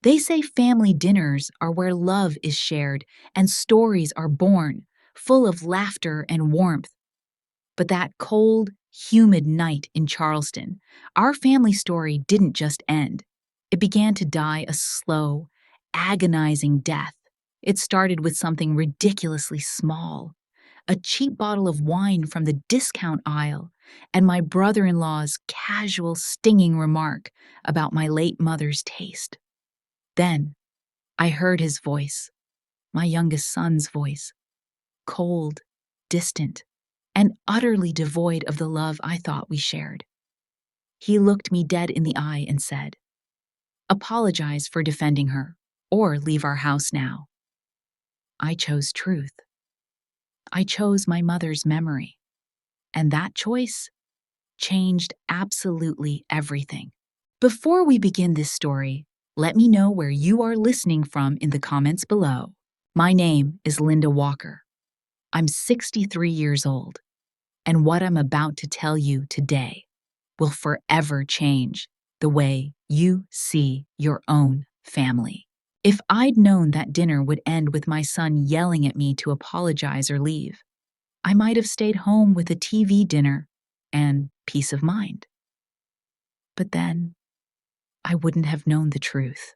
They say family dinners are where love is shared and stories are born, full of laughter and warmth. But that cold, humid night in Charleston, our family story didn't just end. It began to die a slow, agonizing death. It started with something ridiculously small, a cheap bottle of wine from the discount aisle, and my brother in law's casual, stinging remark about my late mother's taste. Then I heard his voice, my youngest son's voice, cold, distant, and utterly devoid of the love I thought we shared. He looked me dead in the eye and said, "Apologize for defending her, or leave our house now." I chose truth. I chose my mother's memory. And that choice changed absolutely everything. Before we begin this story, let me know where you are listening from in the comments below. My name is Linda Walker. I'm 63 years old, and what I'm about to tell you today will forever change the way you see your own family. If I'd known that dinner would end with my son yelling at me to apologize or leave, I might have stayed home with a TV dinner and peace of mind. But then, I wouldn't have known the truth.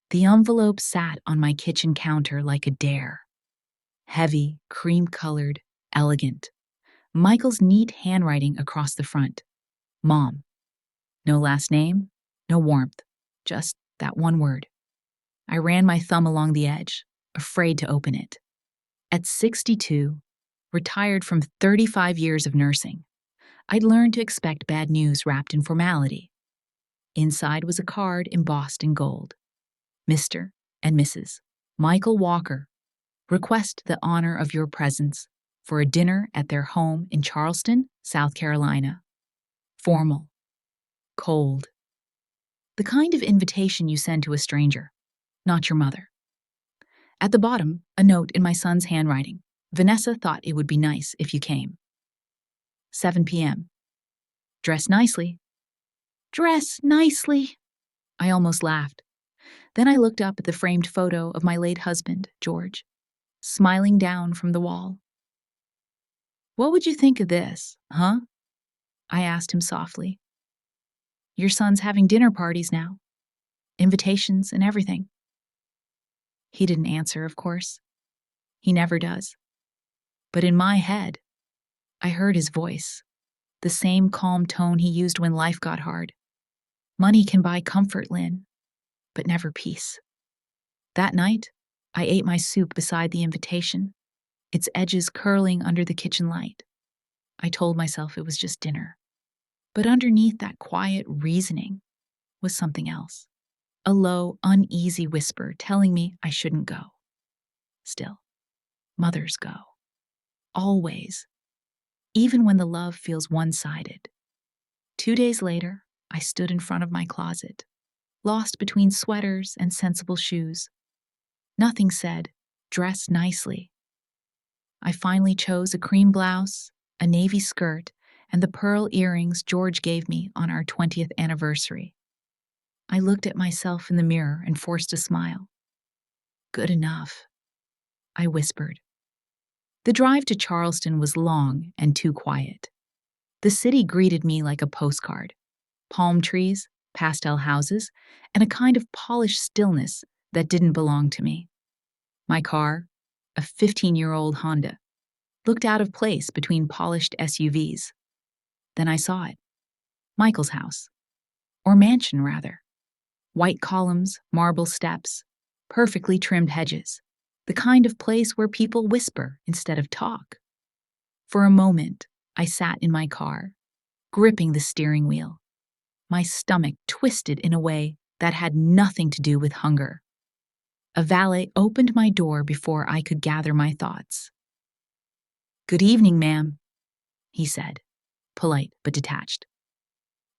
The envelope sat on my kitchen counter like a dare. Heavy, cream-colored, elegant. Michael's neat handwriting across the front. Mom. No last name, no warmth, just that one word. I ran my thumb along the edge, afraid to open it. At 62, retired from 35 years of nursing, I'd learned to expect bad news wrapped in formality. Inside was a card embossed in gold. Mr. and Mrs. Michael Walker request the honor of your presence for a dinner at their home in Charleston, South Carolina. Formal. Cold. The kind of invitation you send to a stranger, not your mother. At the bottom, a note in my son's handwriting. Vanessa thought it would be nice if you came. 7 p.m. Dress nicely. Dress nicely. I almost laughed. Then I looked up at the framed photo of my late husband, George, smiling down from the wall. What would you think of this, huh? I asked him softly. Your son's having dinner parties now. Invitations and everything. He didn't answer, of course. He never does. But in my head, I heard his voice, the same calm tone he used when life got hard. Money can buy comfort, Lynn, but never peace. That night, I ate my soup beside the invitation, its edges curling under the kitchen light. I told myself it was just dinner. But underneath that quiet reasoning was something else. A low, uneasy whisper telling me I shouldn't go. Still, mothers go. Always. Even when the love feels one-sided. 2 days later, I stood in front of my closet, lost between sweaters and sensible shoes. Nothing said, dress nicely. I finally chose a cream blouse, a navy skirt, and the pearl earrings George gave me on our 20th anniversary. I looked at myself in the mirror and forced a smile. Good enough, I whispered. The drive to Charleston was long and too quiet. The city greeted me like a postcard. Palm trees, pastel houses, and a kind of polished stillness that didn't belong to me. My car, a 15-year-old Honda, looked out of place between polished SUVs. Then I saw it. Michael's house. Or mansion, rather. White columns, marble steps, perfectly trimmed hedges. The kind of place where people whisper instead of talk. For a moment, I sat in my car, gripping the steering wheel. My stomach twisted in a way that had nothing to do with hunger. A valet opened my door before I could gather my thoughts. "Good evening, ma'am," he said, polite but detached.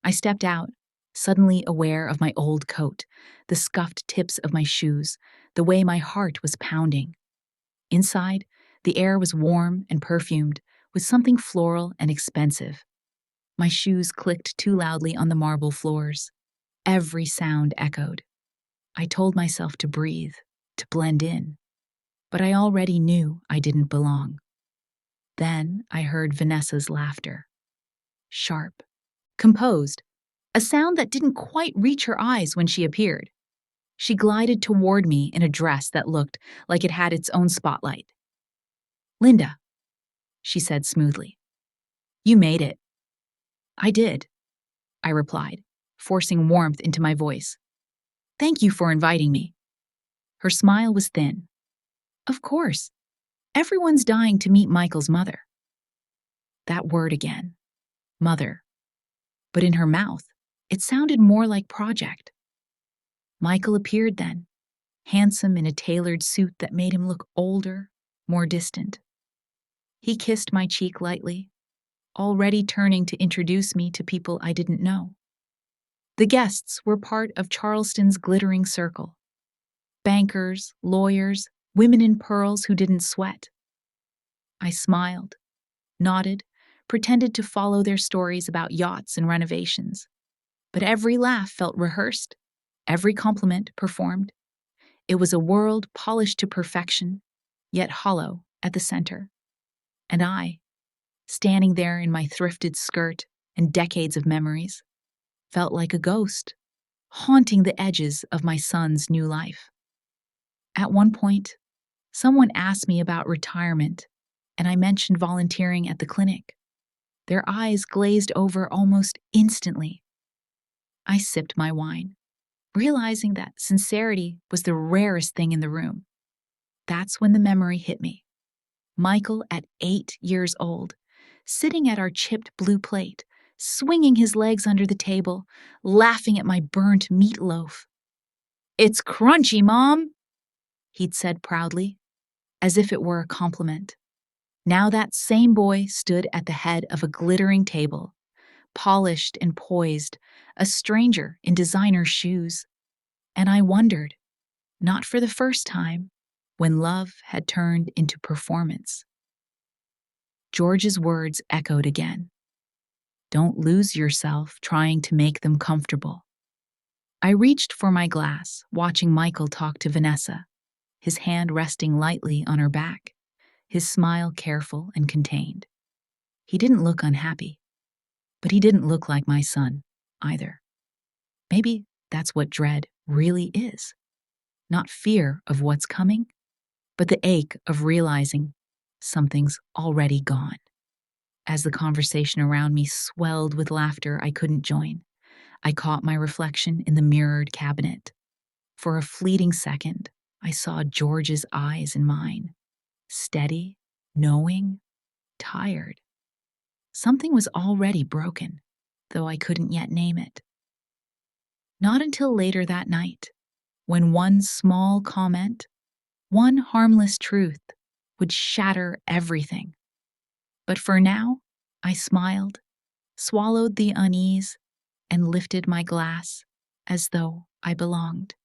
I stepped out, suddenly aware of my old coat, the scuffed tips of my shoes, the way my heart was pounding. Inside, the air was warm and perfumed, with something floral and expensive. My shoes clicked too loudly on the marble floors. Every sound echoed. I told myself to breathe, to blend in, but I already knew I didn't belong. Then I heard Vanessa's laughter. Sharp, composed, a sound that didn't quite reach her eyes when she appeared. She glided toward me in a dress that looked like it had its own spotlight. "Linda," she said smoothly, "you made it." "I did," I replied, forcing warmth into my voice. "Thank you for inviting me." Her smile was thin. "Of course. Everyone's dying to meet Michael's mother." That word again. Mother. But in her mouth, it sounded more like project. Michael appeared then, handsome in a tailored suit that made him look older, more distant. He kissed my cheek lightly, already turning to introduce me to people I didn't know. The guests were part of Charleston's glittering circle. Bankers, lawyers, women in pearls who didn't sweat. I smiled, nodded, pretended to follow their stories about yachts and renovations. But every laugh felt rehearsed, every compliment performed. It was a world polished to perfection, yet hollow at the center. And I, standing there in my thrifted skirt and decades of memories, felt like a ghost, haunting the edges of my son's new life. At one point, someone asked me about retirement, and I mentioned volunteering at the clinic. Their eyes glazed over almost instantly. I sipped my wine, realizing that sincerity was the rarest thing in the room. That's when the memory hit me. Michael, at 8 years old, sitting at our chipped blue plate, swinging his legs under the table, laughing at my burnt meatloaf. "It's crunchy, Mom," he'd said proudly, as if it were a compliment. Now that same boy stood at the head of a glittering table, polished and poised, a stranger in designer shoes. And I wondered, not for the first time, when love had turned into performance. George's words echoed again. Don't lose yourself trying to make them comfortable. I reached for my glass, watching Michael talk to Vanessa, his hand resting lightly on her back, his smile careful and contained. He didn't look unhappy, but he didn't look like my son, either. Maybe that's what dread really is. Not fear of what's coming, but the ache of realizing something's already gone. As the conversation around me swelled with laughter I couldn't join, I caught my reflection in the mirrored cabinet. For a fleeting second, I saw George's eyes in mine. Steady, knowing, tired. Something was already broken, though I couldn't yet name it. Not until later that night, when one small comment, one harmless truth, would shatter everything. But for now, I smiled, swallowed the unease, and lifted my glass as though I belonged.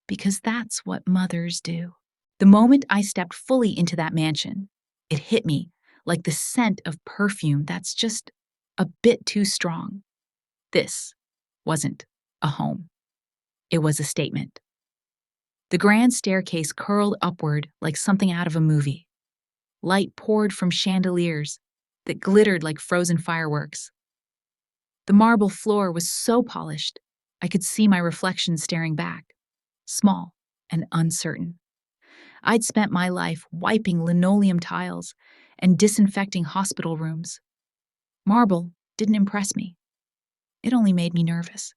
Because that's what mothers do. The moment I stepped fully into that mansion, it hit me like the scent of perfume that's just a bit too strong. This wasn't a home. It was a statement. The grand staircase curled upward like something out of a movie. Light poured from chandeliers that glittered like frozen fireworks. The marble floor was so polished, I could see my reflection staring back, small and uncertain. I'd spent my life wiping linoleum tiles and disinfecting hospital rooms. Marble didn't impress me. It only made me nervous.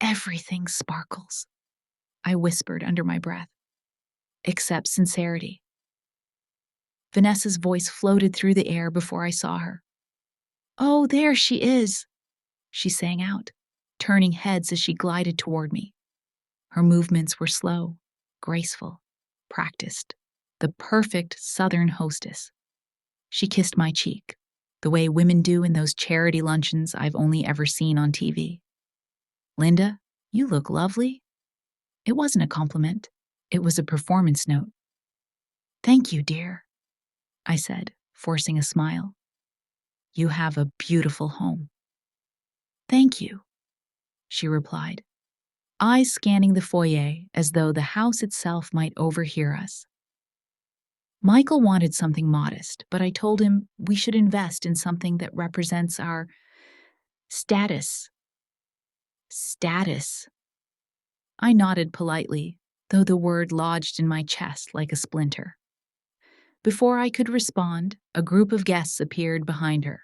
"Everything sparkles," I whispered under my breath, "except sincerity." Vanessa's voice floated through the air before I saw her. "Oh, there she is," she sang out, turning heads as she glided toward me. Her movements were slow, graceful, practiced, the perfect Southern hostess. She kissed my cheek, the way women do in those charity luncheons I've only ever seen on TV. "Linda, you look lovely." It wasn't a compliment. It was a performance note. "Thank you, dear," I said, forcing a smile. "You have a beautiful home." "Thank you," she replied, eyes scanning the foyer as though the house itself might overhear us. Michael wanted something modest, but I told him we should invest in something that represents our status. Status. I nodded politely, though the word lodged in my chest like a splinter. Before I could respond, a group of guests appeared behind her.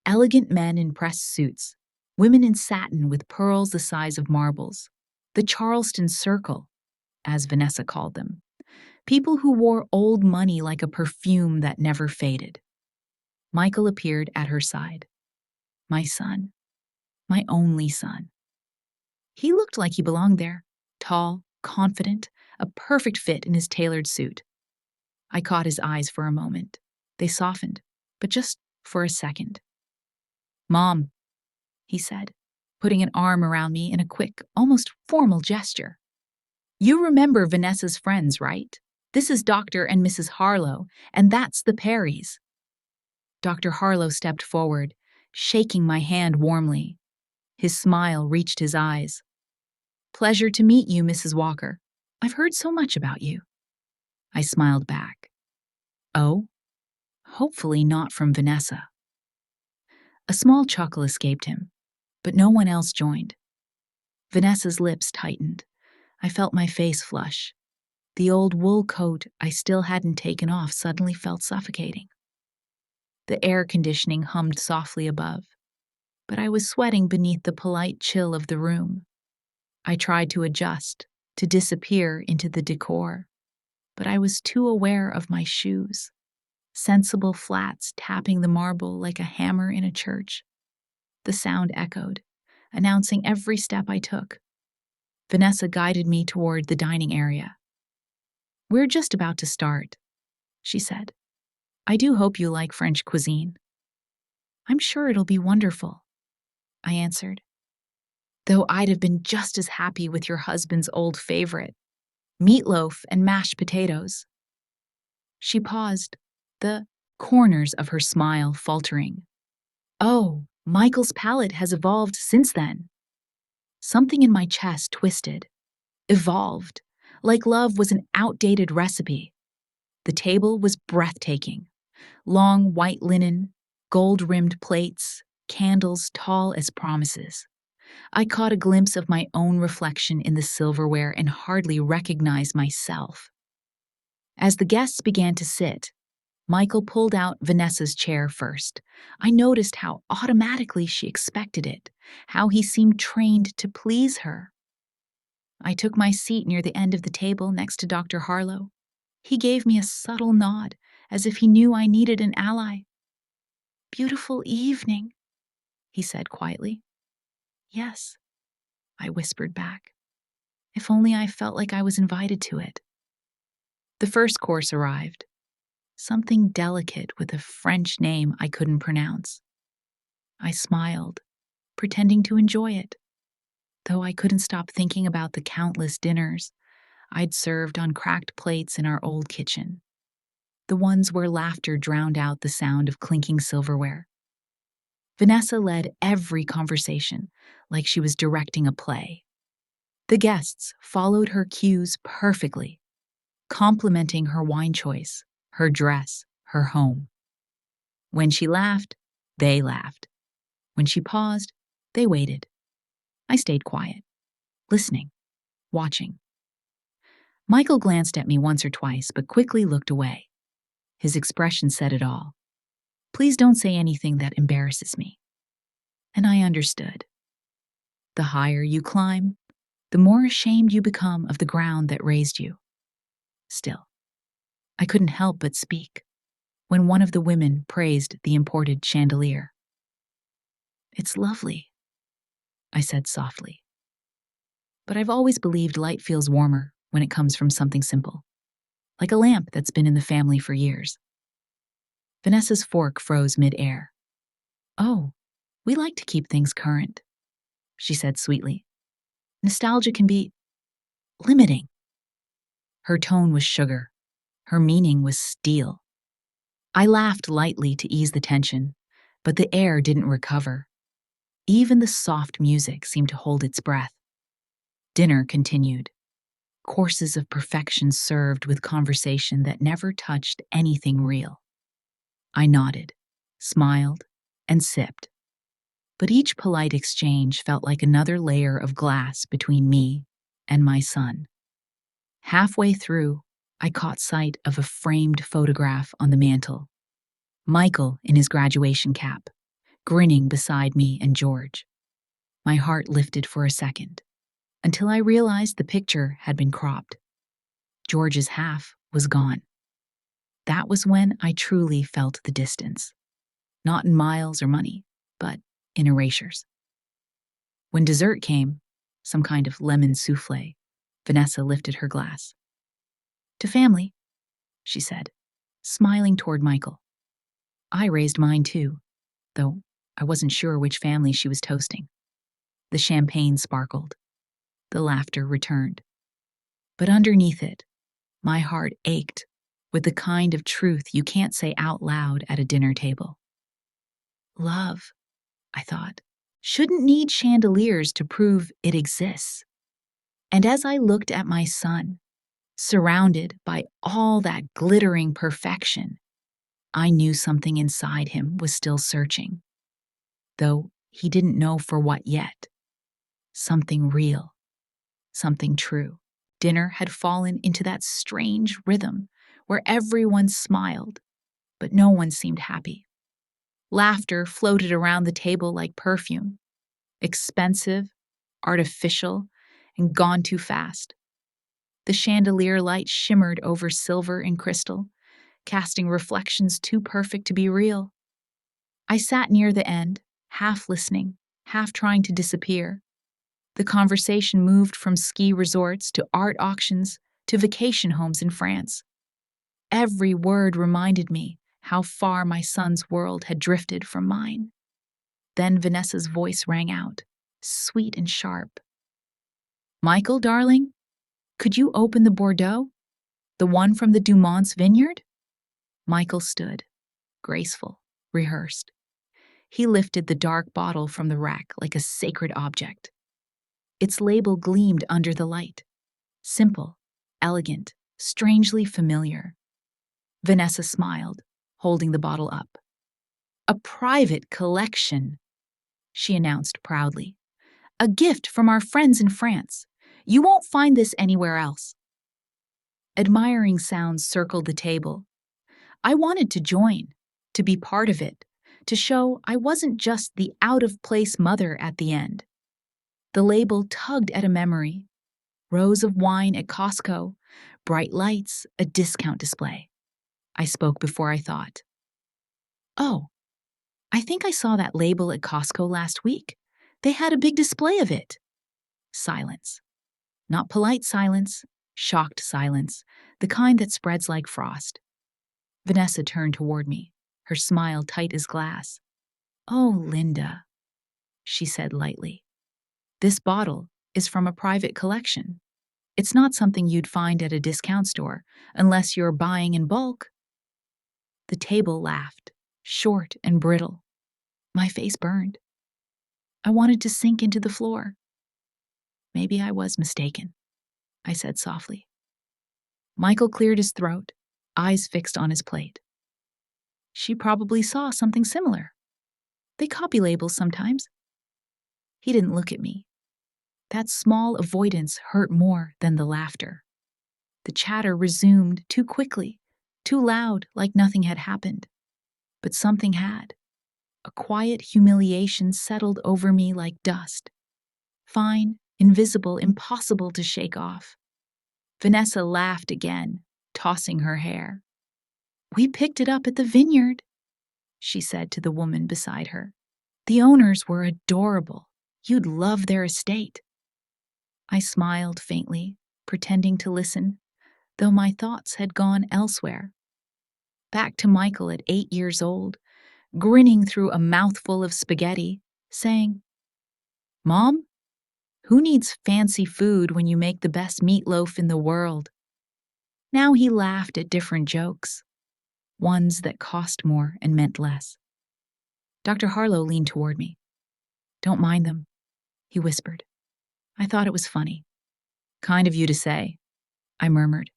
Elegant men in pressed suits, women in satin with pearls the size of marbles, the Charleston Circle, as Vanessa called them. People who wore old money like a perfume that never faded. Michael appeared at her side. My son. My only son. He looked like he belonged there, tall, confident, a perfect fit in his tailored suit. I caught his eyes for a moment. They softened, but just for a second. "Mom," he said, putting an arm around me in a quick, almost formal gesture. "You remember Vanessa's friends, right? This is Dr. and Mrs. Harlow, and that's the Perrys." Dr. Harlow stepped forward, shaking my hand warmly. His smile reached his eyes. "Pleasure to meet you, Mrs. Walker. I've heard so much about you." I smiled back. "Oh? Hopefully not from Vanessa." A small chuckle escaped him, but no one else joined. Vanessa's lips tightened. I felt my face flush. The old wool coat I still hadn't taken off suddenly felt suffocating. The air conditioning hummed softly above, but I was sweating beneath the polite chill of the room. I tried to adjust, to disappear into the decor, but I was too aware of my shoes, sensible flats tapping the marble like a hammer in a church. The sound echoed, announcing every step I took. Vanessa guided me toward the dining area. "We're just about to start," she said. "I do hope you like French cuisine." "I'm sure it'll be wonderful," I answered. "Though I'd have been just as happy with your husband's old favorite, meatloaf and mashed potatoes." She paused, the corners of her smile faltering. "Oh, Michael's palate has evolved since then." Something in my chest twisted. Evolved, like love was an outdated recipe. The table was breathtaking. Long white linen, gold-rimmed plates, candles tall as promises. I caught a glimpse of my own reflection in the silverware and hardly recognized myself. As the guests began to sit, Michael pulled out Vanessa's chair first. I noticed how automatically she expected it, how he seemed trained to please her. I took my seat near the end of the table next to Dr. Harlow. He gave me a subtle nod, as if he knew I needed an ally. "Beautiful evening," he said quietly. "Yes," I whispered back. If only I felt like I was invited to it. The first course arrived. Something delicate with a French name I couldn't pronounce. I smiled, pretending to enjoy it, though I couldn't stop thinking about the countless dinners I'd served on cracked plates in our old kitchen, the ones where laughter drowned out the sound of clinking silverware. Vanessa led every conversation like she was directing a play. The guests followed her cues perfectly, complimenting her wine choice, her dress, her home. When she laughed, they laughed. When she paused, they waited. I stayed quiet, listening, watching. Michael glanced at me once or twice, but quickly looked away. His expression said it all. "Please don't say anything that embarrasses me." And I understood. The higher you climb, the more ashamed you become of the ground that raised you. Still, I couldn't help but speak when one of the women praised the imported chandelier. "It's lovely," I said softly. But I've always believed light feels warmer when it comes from something simple, like a lamp that's been in the family for years. Vanessa's fork froze mid-air. "Oh, we like to keep things current," she said sweetly. "Nostalgia can be limiting." Her tone was sugar. Her meaning was steel. I laughed lightly to ease the tension, but the air didn't recover. Even the soft music seemed to hold its breath. Dinner continued. Courses of perfection served with conversation that never touched anything real. I nodded, smiled, and sipped. But each polite exchange felt like another layer of glass between me and my son. Halfway through, I caught sight of a framed photograph on the mantel. Michael in his graduation cap, grinning beside me and George. My heart lifted for a second, until I realized the picture had been cropped. George's half was gone. That was when I truly felt the distance. Not in miles or money, but in erasures. When dessert came, some kind of lemon souffle, Vanessa lifted her glass. "To family," she said, smiling toward Michael. I raised mine too, though I wasn't sure which family she was toasting. The champagne sparkled. The laughter returned. But underneath it, my heart ached with the kind of truth you can't say out loud at a dinner table. Love, I thought, shouldn't need chandeliers to prove it exists. And as I looked at my son, surrounded by all that glittering perfection, I knew something inside him was still searching, though he didn't know for what yet. Something real, something true. Dinner had fallen into that strange rhythm where everyone smiled, but no one seemed happy. Laughter floated around the table like perfume, expensive, artificial, and gone too fast. The chandelier light shimmered over silver and crystal, casting reflections too perfect to be real. I sat near the end, half listening, half trying to disappear. The conversation moved from ski resorts to art auctions to vacation homes in France. Every word reminded me how far my son's world had drifted from mine. Then Vanessa's voice rang out, sweet and sharp. "Michael, darling, could you open the Bordeaux? The one from the Dumont's vineyard?" Michael stood, graceful, rehearsed. He lifted the dark bottle from the rack like a sacred object. Its label gleamed under the light. Simple, elegant, strangely familiar. Vanessa smiled, holding the bottle up. "A private collection," she announced proudly. "A gift from our friends in France. You won't find this anywhere else." Admiring sounds circled the table. I wanted to join, to be part of it, to show I wasn't just the out-of-place mother at the end. The label tugged at a memory. Rows of wine at Costco, bright lights, a discount display. I spoke before I thought. "Oh, I think I saw that label at Costco last week. They had a big display of it." Silence. Not polite silence, shocked silence, the kind that spreads like frost. Vanessa turned toward me, her smile tight as glass. "Oh, Linda," she said lightly. "This bottle is from a private collection. It's not something you'd find at a discount store unless you're buying in bulk." The table laughed, short and brittle. My face burned. I wanted to sink into the floor. "Maybe I was mistaken," I said softly. Michael cleared his throat, eyes fixed on his plate. "She probably saw something similar. They copy labels sometimes." He didn't look at me. That small avoidance hurt more than the laughter. The chatter resumed too quickly, too loud, like nothing had happened. But something had. A quiet humiliation settled over me like dust. Fine, invisible, impossible to shake off. Vanessa laughed again, tossing her hair. "We picked it up at the vineyard," she said to the woman beside her. "The owners were adorable. You'd love their estate." I smiled faintly, pretending to listen, though my thoughts had gone elsewhere. Back to Michael at 8 years old, grinning through a mouthful of spaghetti, saying, "Mom, who needs fancy food when you make the best meatloaf in the world?" Now he laughed at different jokes, ones that cost more and meant less. Dr. Harlow leaned toward me. "Don't mind them," he whispered. "I thought it was funny. Kind of you to say, I murmured.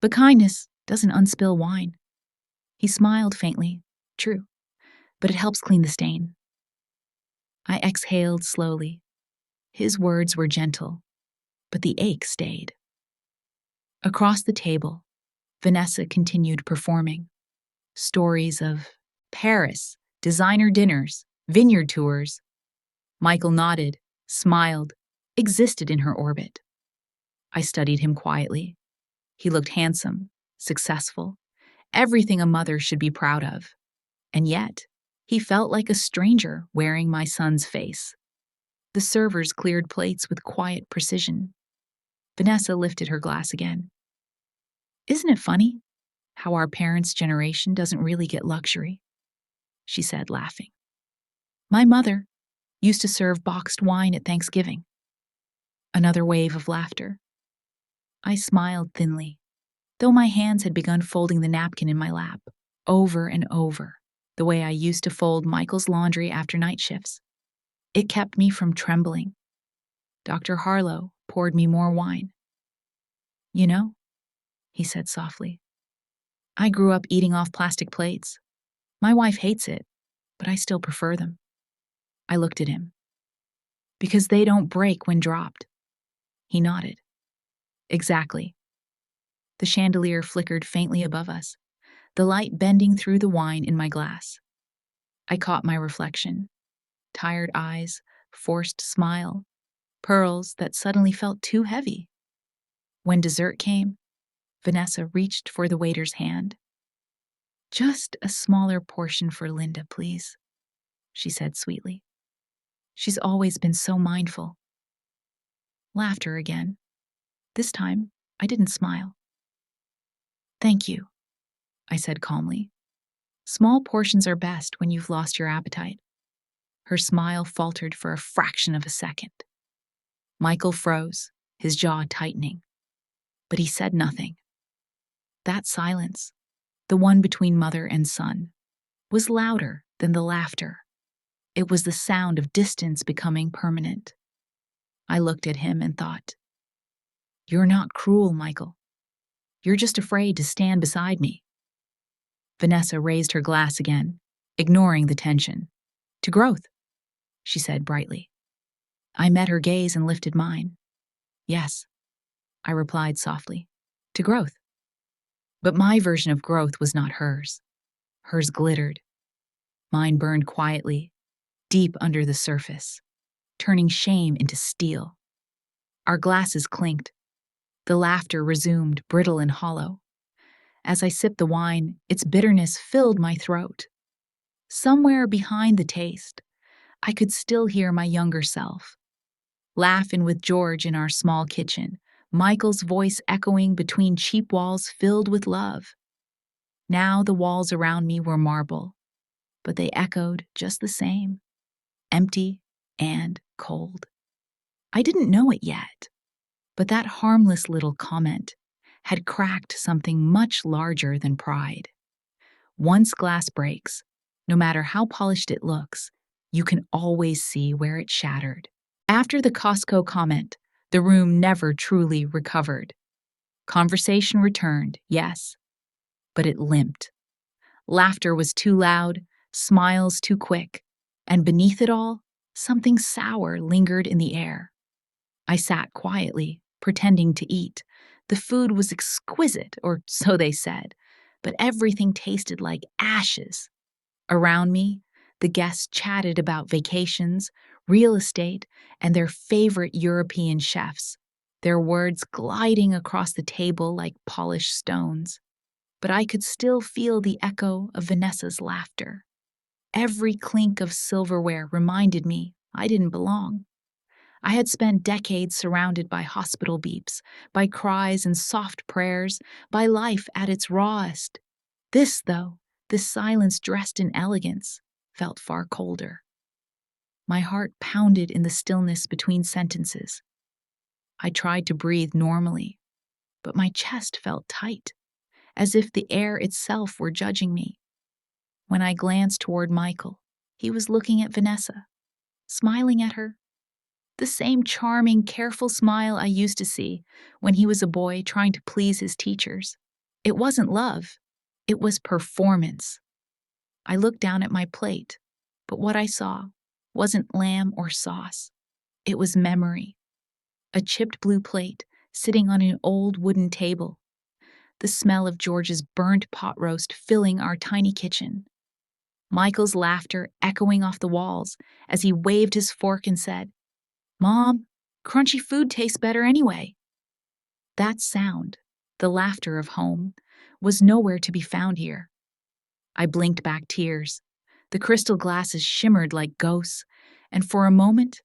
But kindness doesn't unspill wine. He smiled faintly. True, but it helps clean the stain. I exhaled slowly. His words were gentle, but the ache stayed. Across the table, Vanessa continued performing. Stories of Paris, designer dinners, vineyard tours. Michael nodded, smiled, existed in her orbit. I studied him quietly. He looked handsome, successful, everything a mother should be proud of. And yet, he felt like a stranger wearing my son's face. The servers cleared plates with quiet precision. Vanessa lifted her glass again. Isn't it funny how our parents' generation doesn't really get luxury? She said, laughing. My mother used to serve boxed wine at Thanksgiving. Another wave of laughter. I smiled thinly, though my hands had begun folding the napkin in my lap, over and over, the way I used to fold Michael's laundry after night shifts. It kept me from trembling. Dr. Harlow poured me more wine. You know, he said softly, I grew up eating off plastic plates. My wife hates it, but I still prefer them. I looked at him. Because they don't break when dropped. He nodded. Exactly. The chandelier flickered faintly above us, the light bending through the wine in my glass. I caught my reflection. Tired eyes, forced smile, pearls that suddenly felt too heavy. When dessert came, Vanessa reached for the waiter's hand. Just a smaller portion for Linda, please, she said sweetly. She's always been so mindful. Laughter again. This time, I didn't smile. Thank you, I said calmly. Small portions are best when you've lost your appetite. Her smile faltered for a fraction of a second. Michael froze, his jaw tightening. But he said nothing. That silence, the one between mother and son, was louder than the laughter. It was the sound of distance becoming permanent. I looked at him and thought, You're not cruel, Michael. You're just afraid to stand beside me. Vanessa raised her glass again, ignoring the tension. To growth, she said brightly. I met her gaze and lifted mine. Yes, I replied softly. To growth. But my version of growth was not hers. Hers glittered. Mine burned quietly, deep under the surface, turning shame into steel. Our glasses clinked. The laughter resumed, brittle and hollow. As I sipped the wine, its bitterness filled my throat. Somewhere behind the taste, I could still hear my younger self. Laughing with George in our small kitchen, Michael's voice echoing between cheap walls filled with love. Now the walls around me were marble, but they echoed just the same, empty and cold. I didn't know it yet, but that harmless little comment had cracked something much larger than pride. Once glass breaks, no matter how polished it looks, you can always see where it shattered. After the Costco comment, the room never truly recovered. Conversation returned, yes, but it limped. Laughter was too loud, smiles too quick, and beneath it all, something sour lingered in the air. I sat quietly, pretending to eat. The food was exquisite, or so they said, but everything tasted like ashes. Around me, the guests chatted about vacations, real estate, and their favorite European chefs, their words gliding across the table like polished stones. But I could still feel the echo of Vanessa's laughter. Every clink of silverware reminded me I didn't belong. I had spent decades surrounded by hospital beeps, by cries and soft prayers, by life at its rawest. This, though, this silence dressed in elegance, felt far colder. My heart pounded in the stillness between sentences. I tried to breathe normally, but my chest felt tight, as if the air itself were judging me. When I glanced toward Michael, he was looking at Vanessa, smiling at her. The same charming, careful smile I used to see when he was a boy trying to please his teachers. It wasn't love, it was performance. I looked down at my plate, but what I saw wasn't lamb or sauce. It was memory. A chipped blue plate sitting on an old wooden table. The smell of George's burnt pot roast filling our tiny kitchen. Michael's laughter echoing off the walls as he waved his fork and said, "Mom, crunchy food tastes better anyway." That sound, the laughter of home, was nowhere to be found here. I blinked back tears. The crystal glasses shimmered like ghosts, and for a moment,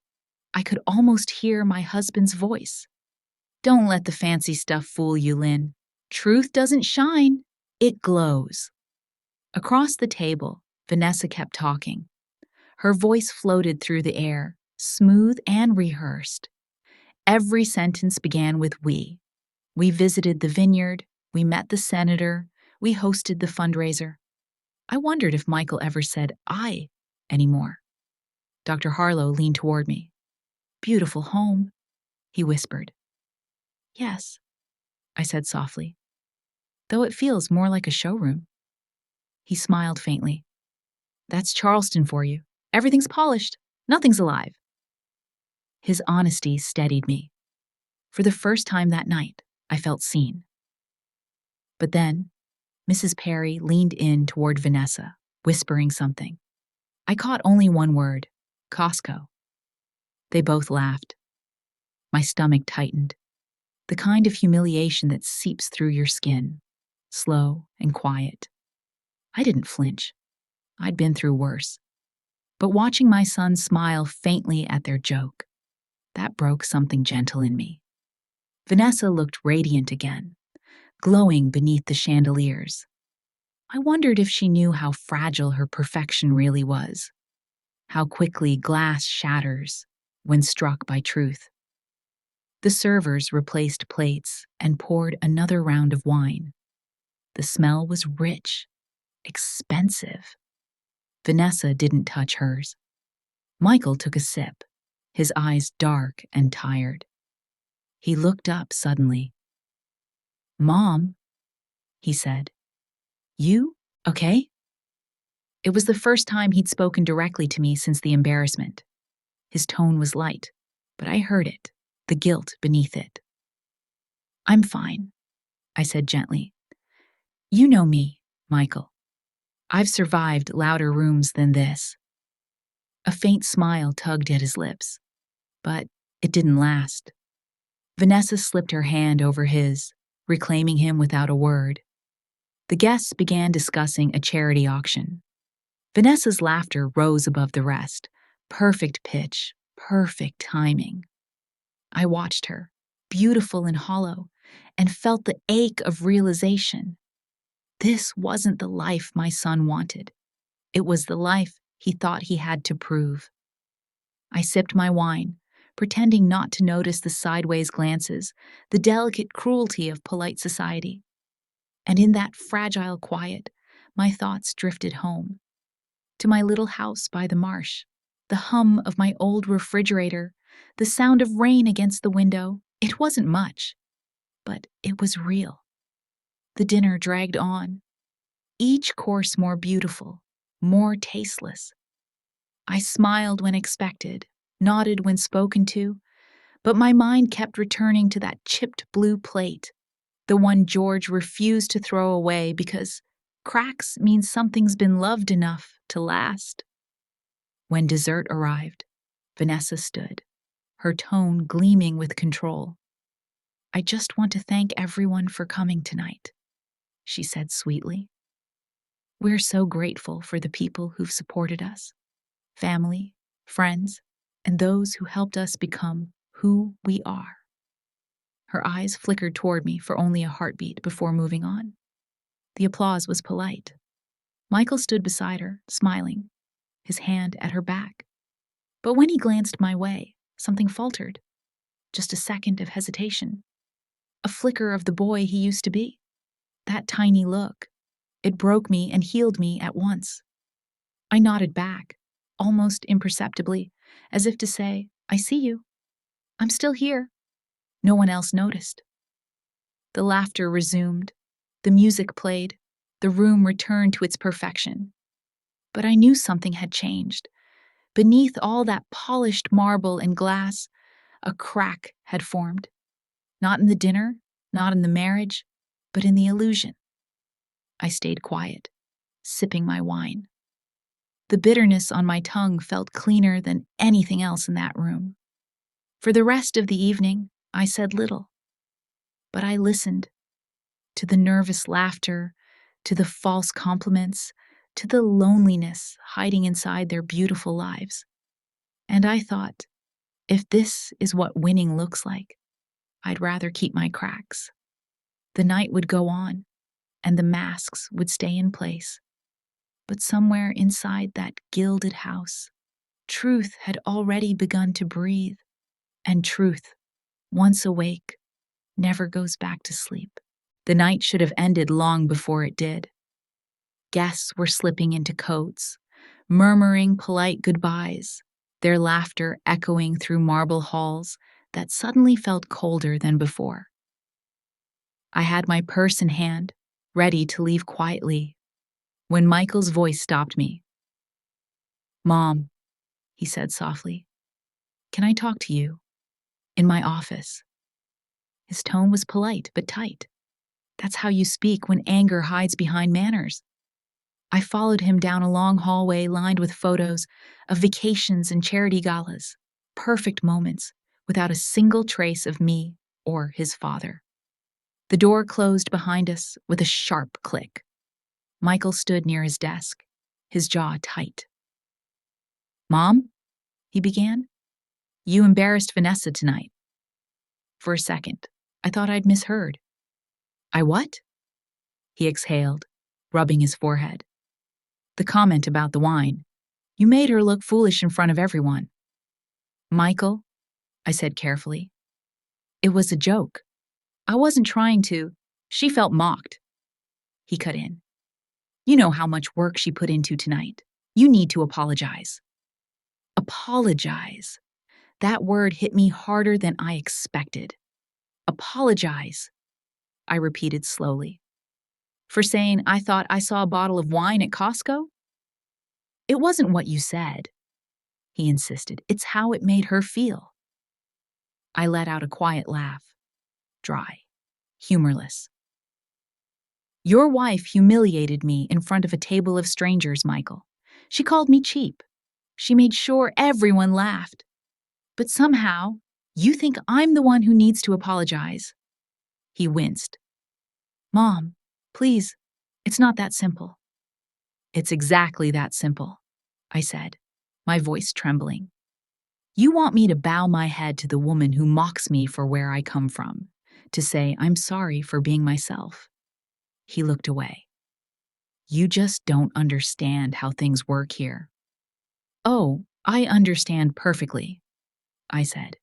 I could almost hear my husband's voice. "Don't let the fancy stuff fool you, Lynn. Truth doesn't shine, it glows." Across the table, Vanessa kept talking. Her voice floated through the air, smooth and rehearsed. Every sentence began with we. We visited the vineyard, we met the senator, we hosted the fundraiser. I wondered if Michael ever said I anymore. Dr. Harlow leaned toward me. "Beautiful home," he whispered. "Yes," I said softly, "though it feels more like a showroom." He smiled faintly. "That's Charleston for you. Everything's polished. Nothing's alive." His honesty steadied me. For the first time that night, I felt seen. But then, Mrs. Perry leaned in toward Vanessa, whispering something. I caught only one word: Costco. They both laughed. My stomach tightened. The kind of humiliation that seeps through your skin, slow and quiet. I didn't flinch. I'd been through worse. But watching my son smile faintly at their joke, that broke something gentle in me. Vanessa looked radiant again, glowing beneath the chandeliers. I wondered if she knew how fragile her perfection really was, how quickly glass shatters when struck by truth. The servers replaced plates and poured another round of wine. The smell was rich, expensive. Vanessa didn't touch hers. Michael took a sip, his eyes dark and tired. He looked up suddenly. "Mom," he said, "you okay?" It was the first time he'd spoken directly to me since the embarrassment. His tone was light, but I heard it, the guilt beneath it. "I'm fine," I said gently. "You know me, Michael. I've survived louder rooms than this." A faint smile tugged at his lips, but it didn't last. Vanessa slipped her hand over his, reclaiming him without a word. The guests began discussing a charity auction. Vanessa's laughter rose above the rest, perfect pitch, perfect timing. I watched her, beautiful and hollow, and felt the ache of realization. This wasn't the life my son wanted. It was the life he thought he had to prove. I sipped my wine, pretending not to notice the sideways glances, the delicate cruelty of polite society. And in that fragile quiet, my thoughts drifted home. To my little house by the marsh, the hum of my old refrigerator, the sound of rain against the window. It wasn't much, but it was real. The dinner dragged on, each course more beautiful, more tasteless. I smiled when expected, nodded when spoken to, but my mind kept returning to that chipped blue plate, the one George refused to throw away because cracks mean something's been loved enough to last. When dessert arrived, Vanessa stood, her tone gleaming with control. "I just want to thank everyone for coming tonight," she said sweetly. "We're so grateful for the people who've supported us, family, friends, and those who helped us become who we are." Her eyes flickered toward me for only a heartbeat before moving on. The applause was polite. Michael stood beside her, smiling, his hand at her back. But when he glanced my way, something faltered. Just a second of hesitation. A flicker of the boy he used to be. That tiny look. It broke me and healed me at once. I nodded back, almost imperceptibly, as if to say, "I see you." I'm still here. No one else noticed. The laughter resumed. The music played. The room returned to its perfection. But I knew something had changed. Beneath all that polished marble and glass, a crack had formed. Not in the dinner, not in the marriage, but in the illusion. I stayed quiet, sipping my wine. The bitterness on my tongue felt cleaner than anything else in that room. For the rest of the evening, I said little. But I listened to the nervous laughter, to the false compliments, to the loneliness hiding inside their beautiful lives. And I thought, if this is what winning looks like, I'd rather keep my cracks. The night would go on, and the masks would stay in place. But somewhere inside that gilded house, truth had already begun to breathe, and truth, once awake, never goes back to sleep. The night should have ended long before it did. Guests were slipping into coats, murmuring polite goodbyes, their laughter echoing through marble halls that suddenly felt colder than before. I had my purse in hand, ready to leave quietly, when Michael's voice stopped me. "Mom," he said softly, "can I talk to you? In my office." His tone was polite but tight. That's how you speak when anger hides behind manners. I followed him down a long hallway lined with photos of vacations and charity galas, perfect moments without a single trace of me or his father. The door closed behind us with a sharp click. Michael stood near his desk, his jaw tight. "Mom," he began, "you embarrassed Vanessa tonight." For a second, I thought I'd misheard. "I what?" He exhaled, rubbing his forehead. "The comment about the wine. You made her look foolish in front of everyone." "Michael," I said carefully, "it was a joke. I wasn't trying to." She felt mocked. He cut in. "You know how much work she put into tonight. You need to apologize." Apologize. That word hit me harder than I expected. Apologize, I repeated slowly. For saying I thought I saw a bottle of wine at Costco? "It wasn't what you said," he insisted. "It's how it made her feel." I let out a quiet laugh, dry, humorless. "Your wife humiliated me in front of a table of strangers, Michael. She called me cheap. She made sure everyone laughed. But somehow, you think I'm the one who needs to apologize." He winced. "Mom, please, it's not that simple." "It's exactly that simple," I said, my voice trembling. "You want me to bow my head to the woman who mocks me for where I come from, to say I'm sorry for being myself." He looked away. "You just don't understand how things work here." "Oh, I understand perfectly," I said.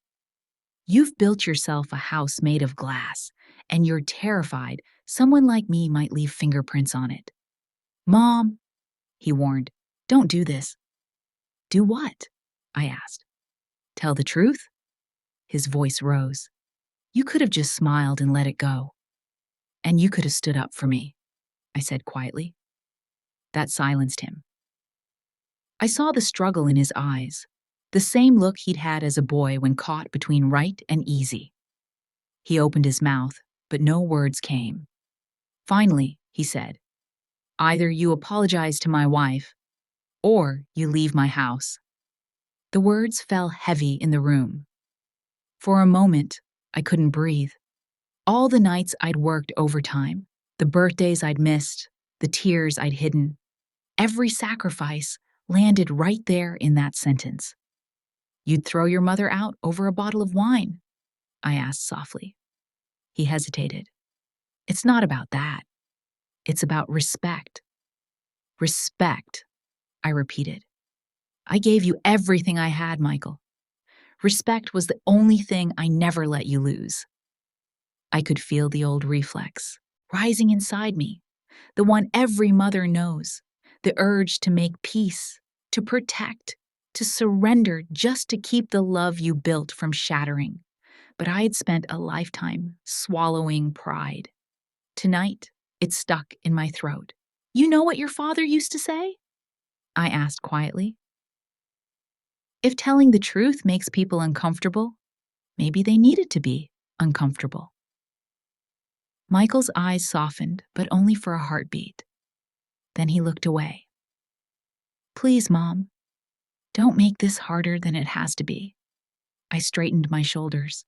"You've built yourself a house made of glass, and you're terrified someone like me might leave fingerprints on it." "Mom," he warned, "don't do this." "Do what?" I asked. "Tell the truth?" His voice rose. "You could have just smiled and let it go. And you could have stood up for me," I said quietly. That silenced him. I saw the struggle in his eyes, the same look he'd had as a boy when caught between right and easy. He opened his mouth, but no words came. Finally, he said, "Either you apologize to my wife, or you leave my house." The words fell heavy in the room. For a moment, I couldn't breathe. All the nights I'd worked overtime, the birthdays I'd missed, the tears I'd hidden, every sacrifice landed right there in that sentence. "You'd throw your mother out over a bottle of wine?" I asked softly. He hesitated. "It's not about that. It's about respect." "Respect," I repeated. "I gave you everything I had, Michael. Respect was the only thing I never let you lose." I could feel the old reflex rising inside me, the one every mother knows, the urge to make peace, to protect, to surrender just to keep the love you built from shattering. But I had spent a lifetime swallowing pride. Tonight, it stuck in my throat. You know what your father used to say? I asked quietly. If telling the truth makes people uncomfortable, maybe they needed to be uncomfortable. Michael's eyes softened, but only for a heartbeat. Then he looked away. Please, Mom, don't make this harder than it has to be. I straightened my shoulders.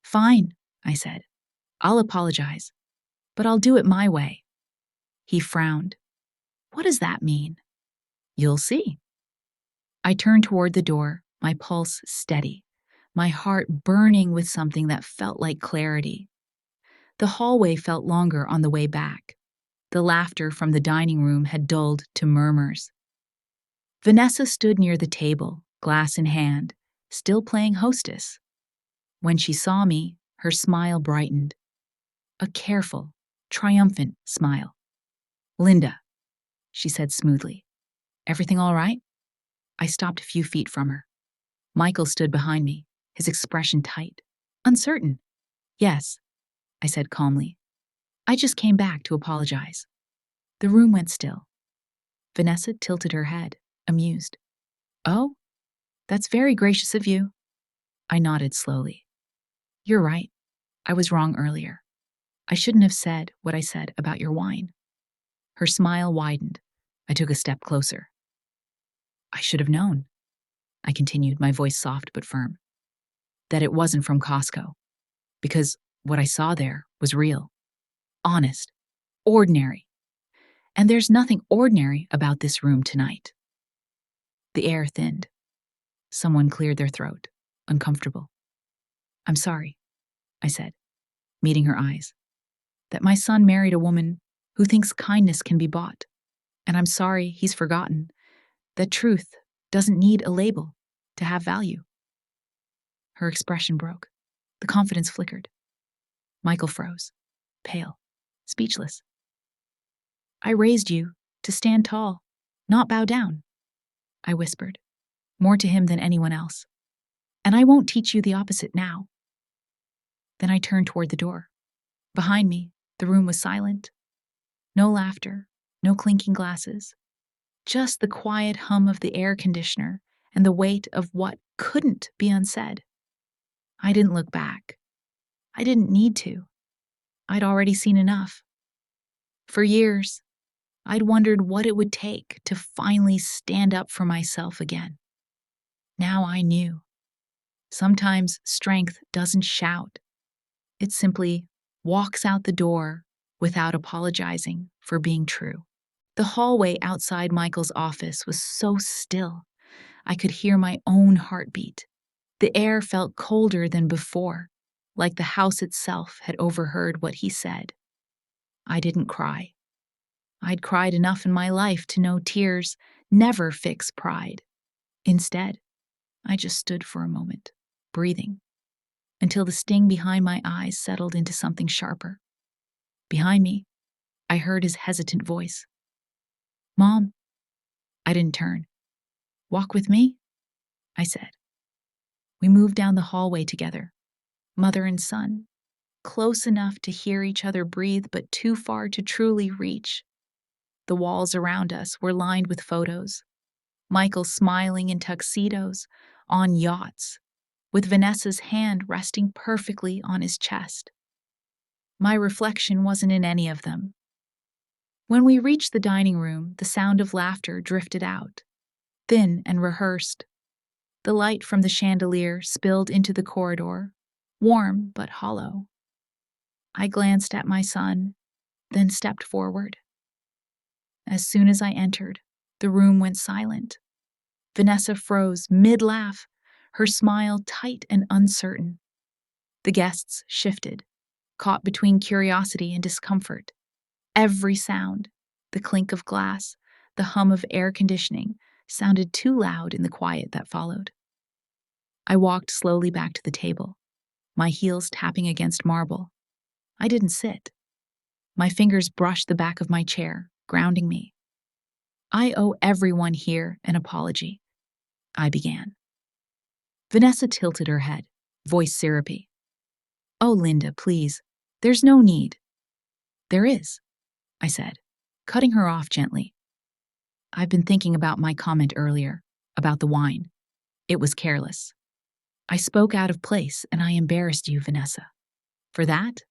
Fine, I said. I'll apologize, but I'll do it my way. He frowned. What does that mean? You'll see. I turned toward the door, my pulse steady, my heart burning with something that felt like clarity. The hallway felt longer on the way back. The laughter from the dining room had dulled to murmurs. Vanessa stood near the table, glass in hand, still playing hostess. When she saw me, her smile brightened. A careful, triumphant smile. Linda, she said smoothly. Everything all right? I stopped a few feet from her. Michael stood behind me, his expression tight, uncertain. Yes, I said calmly. I just came back to apologize. The room went still. Vanessa tilted her head, amused. Oh, that's very gracious of you. I nodded slowly. You're right. I was wrong earlier. I shouldn't have said what I said about your wine. Her smile widened. I took a step closer. I should have known, I continued, my voice soft but firm, that it wasn't from Costco, because what I saw there was real, honest, ordinary. And there's nothing ordinary about this room tonight. The air thinned. Someone cleared their throat, uncomfortable. I'm sorry, I said, meeting her eyes, that my son married a woman who thinks kindness can be bought. And I'm sorry he's forgotten that truth doesn't need a label to have value. Her expression broke. The confidence flickered. Michael froze, pale, speechless. I raised you to stand tall, not bow down, I whispered, more to him than anyone else. And I won't teach you the opposite now. Then I turned toward the door. Behind me, the room was silent. No laughter, no clinking glasses. Just the quiet hum of the air conditioner and the weight of what couldn't be unsaid. I didn't look back. I didn't need to. I'd already seen enough. For years, I'd wondered what it would take to finally stand up for myself again. Now I knew. Sometimes strength doesn't shout. It simply walks out the door without apologizing for being true. The hallway outside Michael's office was so still, I could hear my own heartbeat. The air felt colder than before, like the house itself had overheard what he said. I didn't cry. I'd cried enough in my life to know tears never fix pride. Instead, I just stood for a moment, breathing, until the sting behind my eyes settled into something sharper. Behind me, I heard his hesitant voice. Mom. I didn't turn. Walk with me? I said. We moved down the hallway together, mother and son, close enough to hear each other breathe, but too far to truly reach. The walls around us were lined with photos. Michael smiling in tuxedos, on yachts, with Vanessa's hand resting perfectly on his chest. My reflection wasn't in any of them. When we reached the dining room, the sound of laughter drifted out, thin and rehearsed. The light from the chandelier spilled into the corridor, warm but hollow. I glanced at my son, then stepped forward. As soon as I entered, the room went silent. Vanessa froze mid-laugh, her smile tight and uncertain. The guests shifted, caught between curiosity and discomfort. Every sound, the clink of glass, the hum of air conditioning, sounded too loud in the quiet that followed. I walked slowly back to the table, my heels tapping against marble. I didn't sit. My fingers brushed the back of my chair, grounding me. I owe everyone here an apology. I began. Vanessa tilted her head, voice syrupy. Oh, Linda, please. There's no need. There is, I said, cutting her off gently. I've been thinking about my comment earlier, about the wine. It was careless. I spoke out of place and I embarrassed you, Vanessa. For that,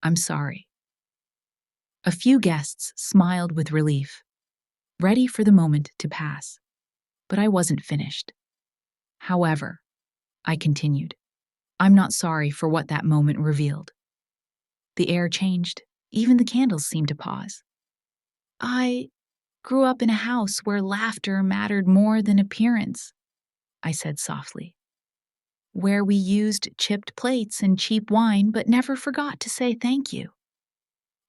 I'm sorry. A few guests smiled with relief, ready for the moment to pass. But I wasn't finished. However, I continued, I'm not sorry for what that moment revealed. The air changed. Even the candles seemed to pause. I grew up in a house where laughter mattered more than appearance, I said softly. Where we used chipped plates and cheap wine but never forgot to say thank you.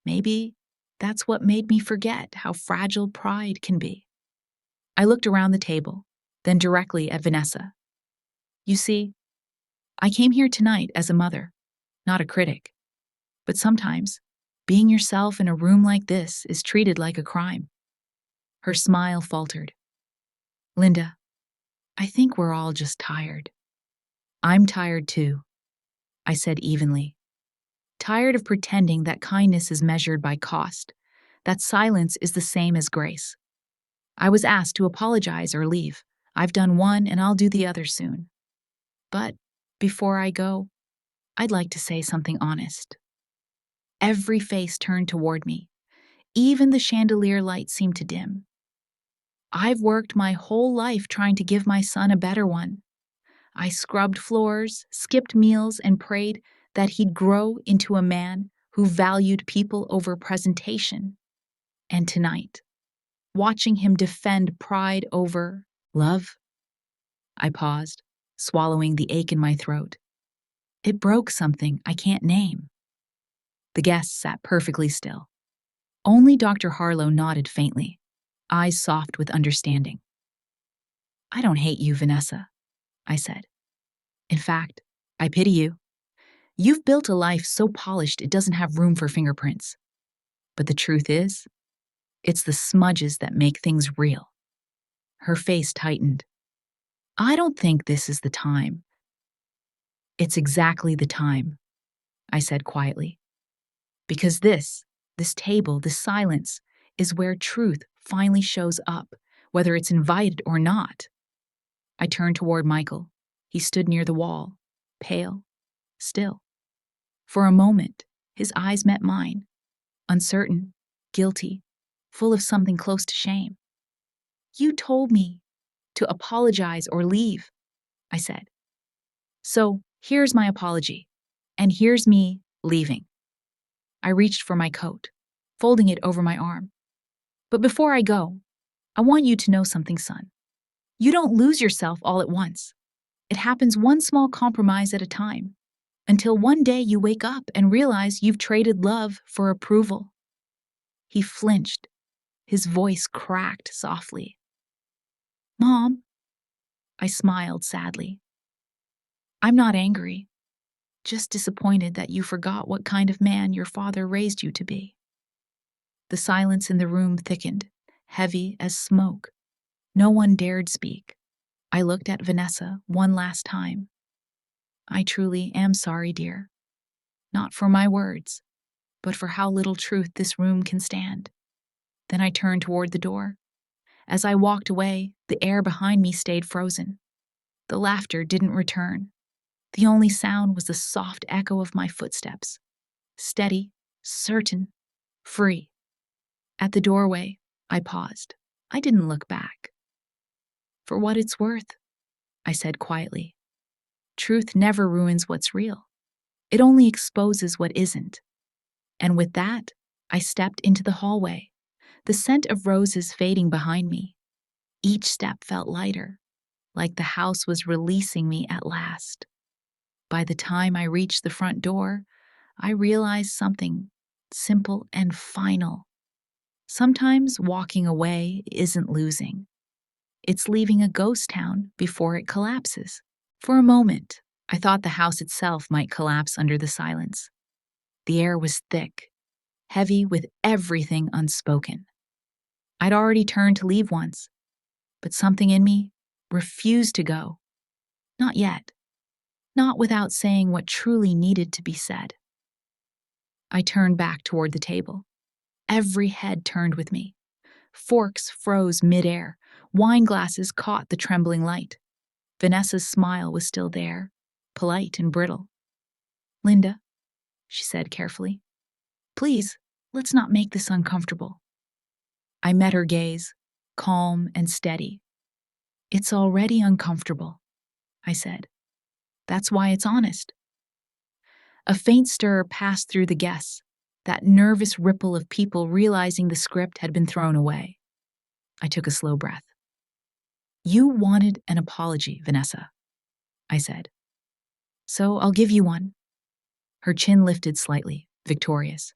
Maybe that's what made me forget how fragile pride can be. I looked around the table, then directly at Vanessa. You see, I came here tonight as a mother, not a critic. But sometimes, being yourself in a room like this is treated like a crime. Her smile faltered. Linda, I think we're all just tired. I'm tired too, I said evenly. Tired of pretending that kindness is measured by cost, that silence is the same as grace. I was asked to apologize or leave. I've done one and I'll do the other soon. But before I go, I'd like to say something honest. Every face turned toward me. Even the chandelier light seemed to dim. I've worked my whole life trying to give my son a better one. I scrubbed floors, skipped meals, and prayed that he'd grow into a man who valued people over presentation. And tonight, watching him defend pride over love, I paused, swallowing the ache in my throat. It broke something I can't name. The guests sat perfectly still. Only Dr. Harlow nodded faintly, eyes soft with understanding. I don't hate you, Vanessa, I said. In fact, I pity you. You've built a life so polished it doesn't have room for fingerprints. But the truth is, it's the smudges that make things real. Her face tightened. I don't think this is the time. It's exactly the time, I said quietly. Because this table, this silence, is where truth finally shows up, whether it's invited or not. I turned toward Michael. He stood near the wall, pale, still. For a moment, his eyes met mine, uncertain, guilty, full of something close to shame. You told me to apologize or leave, I said. So here's my apology, and here's me leaving. I reached for my coat, folding it over my arm. But before I go, I want you to know something, son. You don't lose yourself all at once. It happens one small compromise at a time, until one day you wake up and realize you've traded love for approval. He flinched. His voice cracked softly. Mom, I smiled sadly. I'm not angry, just disappointed that you forgot what kind of man your father raised you to be. The silence in the room thickened, heavy as smoke. No one dared speak. I looked at Vanessa one last time. I truly am sorry, dear. Not for my words, but for how little truth this room can stand. Then I turned toward the door. As I walked away, the air behind me stayed frozen. The laughter didn't return. The only sound was the soft echo of my footsteps. Steady, certain, free. At the doorway, I paused. I didn't look back. For what it's worth, I said quietly. Truth never ruins what's real. It only exposes what isn't. And with that, I stepped into the hallway, the scent of roses fading behind me. Each step felt lighter, like the house was releasing me at last. By the time I reached the front door, I realized something simple and final. Sometimes walking away isn't losing. It's leaving a ghost town before it collapses. For a moment, I thought the house itself might collapse under the silence. The air was thick, heavy with everything unspoken. I'd already turned to leave once, but something in me refused to go. Not yet. Not without saying what truly needed to be said. I turned back toward the table. Every head turned with me. Forks froze midair. Wine glasses caught the trembling light. Vanessa's smile was still there, polite and brittle. "Linda," she said carefully, "please, let's not make this uncomfortable." I met her gaze, calm and steady. "It's already uncomfortable," I said. "That's why it's honest." A faint stir passed through the guests, that nervous ripple of people realizing the script had been thrown away. I took a slow breath. "You wanted an apology, Vanessa," I said. "So I'll give you one." Her chin lifted slightly, victorious.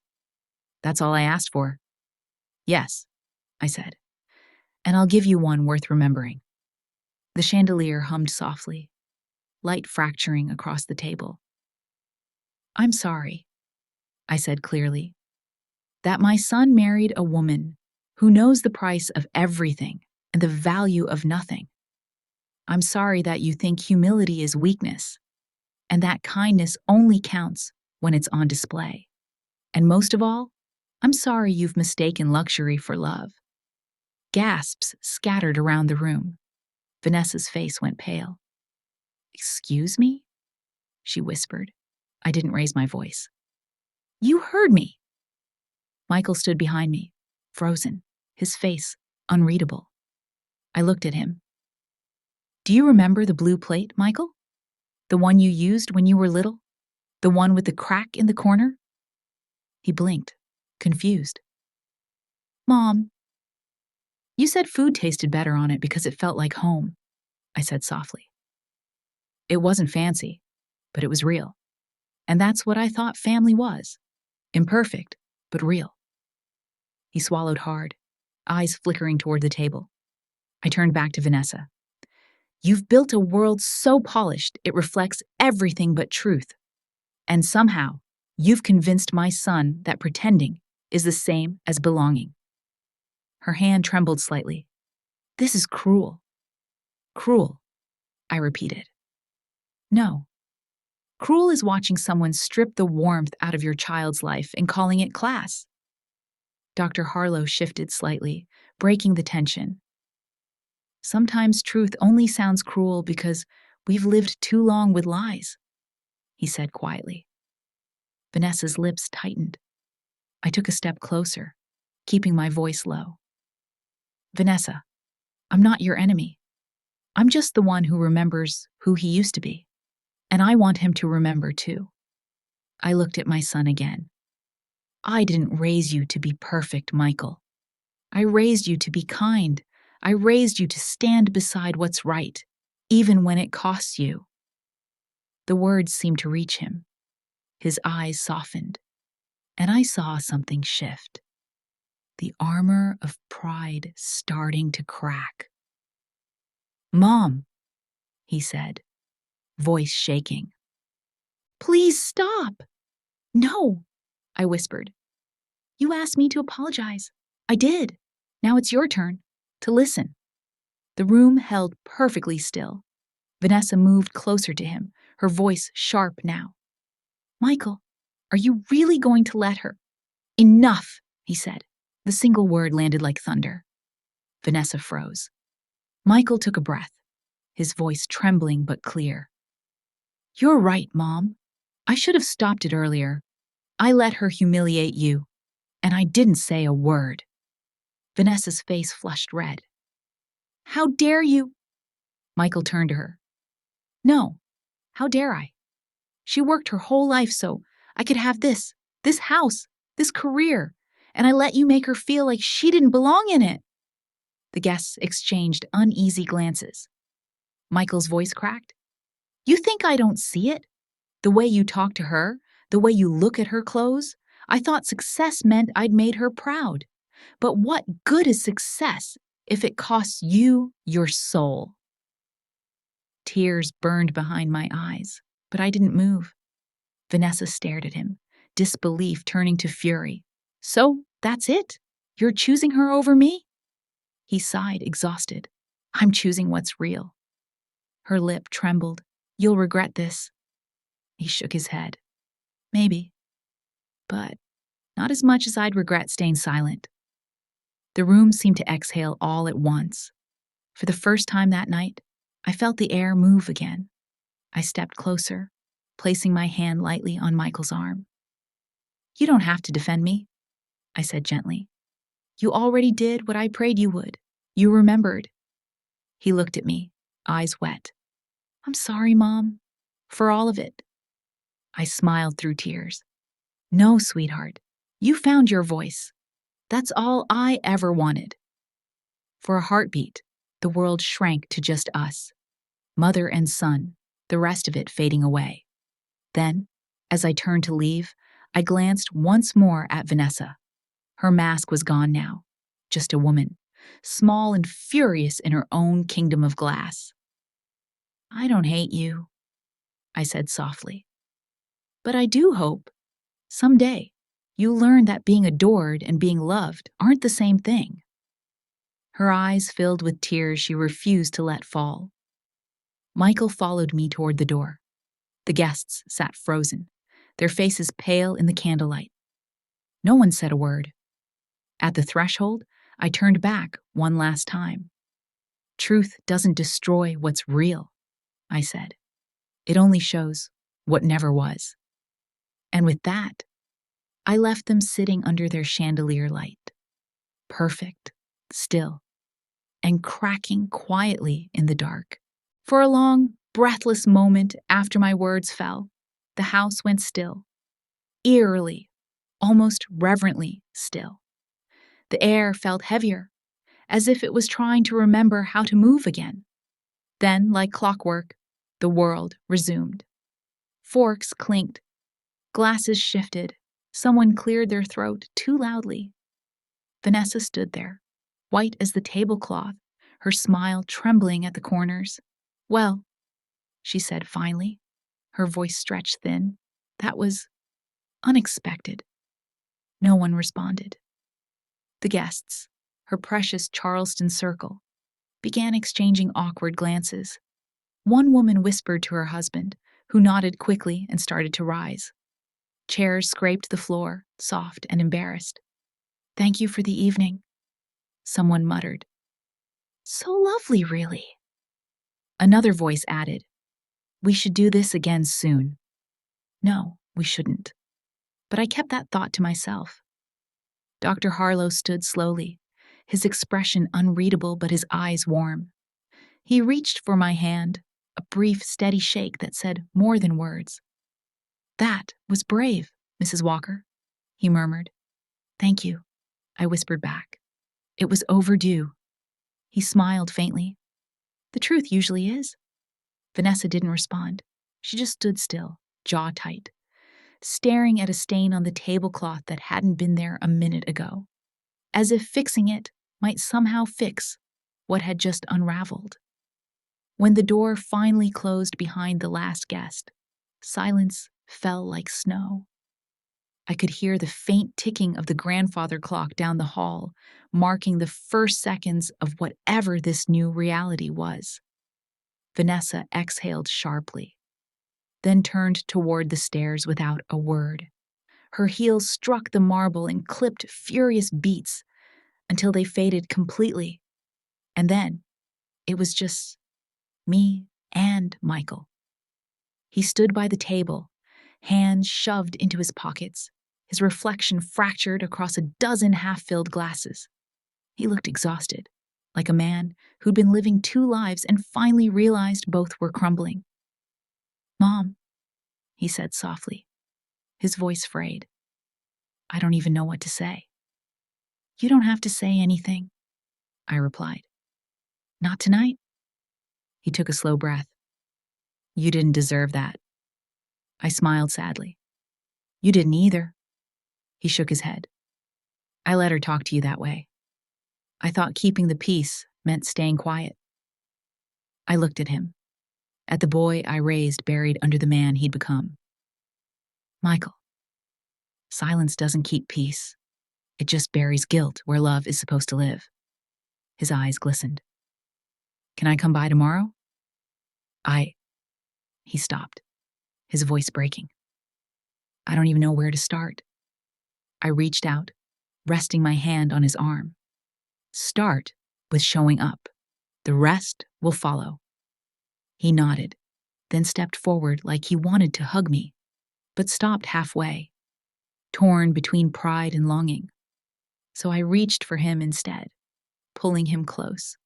"That's all I asked for." "Yes," I said, "and I'll give you one worth remembering." The chandelier hummed softly, light fracturing across the table. "I'm sorry," I said clearly, "that my son married a woman who knows the price of everything and the value of nothing. I'm sorry that you think humility is weakness, and that kindness only counts when it's on display. And most of all, I'm sorry you've mistaken luxury for love." Gasps scattered around the room. Vanessa's face went pale. "Excuse me?" she whispered. I didn't raise my voice. "You heard me." Michael stood behind me, frozen, his face unreadable. I looked at him. "Do you remember the blue plate, Michael? The one you used when you were little? The one with the crack in the corner?" He blinked, confused. "Mom, you said food tasted better on it because it felt like home," I said softly. "It wasn't fancy, but it was real. And that's what I thought family was. Imperfect, but real." He swallowed hard, eyes flickering toward the table. I turned back to Vanessa. "You've built a world so polished it reflects everything but truth. And somehow, you've convinced my son that pretending is the same as belonging." Her hand trembled slightly. "This is cruel." "Cruel," I repeated. "No. Cruel is watching someone strip the warmth out of your child's life and calling it class." Dr. Harlow shifted slightly, breaking the tension. "Sometimes truth only sounds cruel because we've lived too long with lies," he said quietly. Vanessa's lips tightened. I took a step closer, keeping my voice low. "Vanessa, I'm not your enemy. I'm just the one who remembers who he used to be. And I want him to remember too." I looked at my son again. "I didn't raise you to be perfect, Michael. I raised you to be kind. I raised you to stand beside what's right, even when it costs you." The words seemed to reach him. His eyes softened, and I saw something shift. The armor of pride starting to crack. "Mom," he said, voice shaking. "Please stop." "No," I whispered. "You asked me to apologize. I did. Now it's your turn to listen." The room held perfectly still. Vanessa moved closer to him, her voice sharp now. "Michael, are you really going to let her?" "Enough," he said. The single word landed like thunder. Vanessa froze. Michael took a breath, his voice trembling but clear. "You're right, Mom. I should have stopped it earlier. I let her humiliate you, and I didn't say a word." Vanessa's face flushed red. "How dare you?" Michael turned to her. "No, how dare I? She worked her whole life so I could have this house, this career, and I let you make her feel like she didn't belong in it." The guests exchanged uneasy glances. Michael's voice cracked. "You think I don't see it? The way you talk to her, the way you look at her clothes? I thought success meant I'd made her proud. But what good is success if it costs you your soul?" Tears burned behind my eyes, but I didn't move. Vanessa stared at him, disbelief turning to fury. "So, that's it? You're choosing her over me?" He sighed, exhausted. "I'm choosing what's real. Her lip trembled. "You'll regret this." He shook his head. "Maybe. But not as much as I'd regret staying silent." The room seemed to exhale all at once. For the first time that night, I felt the air move again. I stepped closer, placing my hand lightly on Michael's arm. "You don't have to defend me," I said gently. "You already did what I prayed you would. You remembered." He looked at me, eyes wet. "I'm sorry, Mom, for all of it." I smiled through tears. "No, sweetheart, you found your voice. That's all I ever wanted." For a heartbeat, the world shrank to just us, mother and son, the rest of it fading away. Then, as I turned to leave, I glanced once more at Vanessa. Her mask was gone now, just a woman, small and furious in her own kingdom of glass. "I don't hate you," I said softly. "But I do hope, someday, you learn that being adored and being loved aren't the same thing." Her eyes filled with tears she refused to let fall. Michael followed me toward the door. The guests sat frozen, their faces pale in the candlelight. No one said a word. At the threshold, I turned back one last time. "Truth doesn't destroy what's real," I said. "It only shows what never was." And with that, I left them sitting under their chandelier light, perfect, still, and cracking quietly in the dark. For a long, breathless moment after my words fell, the house went still, eerily, almost reverently still. The air felt heavier, as if it was trying to remember how to move again. Then, like clockwork, the world resumed. Forks clinked, glasses shifted, someone cleared their throat too loudly. Vanessa stood there, white as the tablecloth, her smile trembling at the corners. "Well," she said finally, her voice stretched thin. "That was unexpected." No one responded. The guests, her precious Charleston circle, began exchanging awkward glances. One woman whispered to her husband, who nodded quickly and started to rise. Chairs scraped the floor, soft and embarrassed. "Thank you for the evening," someone muttered. "So lovely, really." Another voice added, "We should do this again soon." No, we shouldn't. But I kept that thought to myself. Dr. Harlow stood slowly, his expression unreadable but his eyes warm. He reached for my hand, a brief, steady shake that said more than words. "That was brave, Mrs. Walker," he murmured. "Thank you," I whispered back. "It was overdue." He smiled faintly. "The truth usually is." Vanessa didn't respond. She just stood still, jaw tight, staring at a stain on the tablecloth that hadn't been there a minute ago, as if fixing it might somehow fix what had just unraveled. When the door finally closed behind the last guest, silence fell like snow. I could hear the faint ticking of the grandfather clock down the hall, marking the first seconds of whatever this new reality was. Vanessa exhaled sharply, then turned toward the stairs without a word. Her heels struck the marble and clipped furious beats until they faded completely. And then it was just me and Michael. He stood by the table, hands shoved into his pockets, his reflection fractured across a dozen half-filled glasses. He looked exhausted, like a man who'd been living two lives and finally realized both were crumbling. "Mom," he said softly, his voice frayed. "I don't even know what to say." "You don't have to say anything," I replied. "Not tonight." He took a slow breath. "You didn't deserve that." I smiled sadly. "You didn't either." He shook his head. "I let her talk to you that way. I thought keeping the peace meant staying quiet." I looked at him, at the boy I raised buried under the man he'd become. "Michael, silence doesn't keep peace. It just buries guilt where love is supposed to live." His eyes glistened. "Can I come by tomorrow?" I. He stopped, his voice breaking. I don't even know where to start. I reached out, resting my hand on his arm. Start with showing up. The rest will follow. He nodded, then stepped forward like he wanted to hug me, but stopped halfway, torn between pride and longing. So I reached for him instead, pulling him close.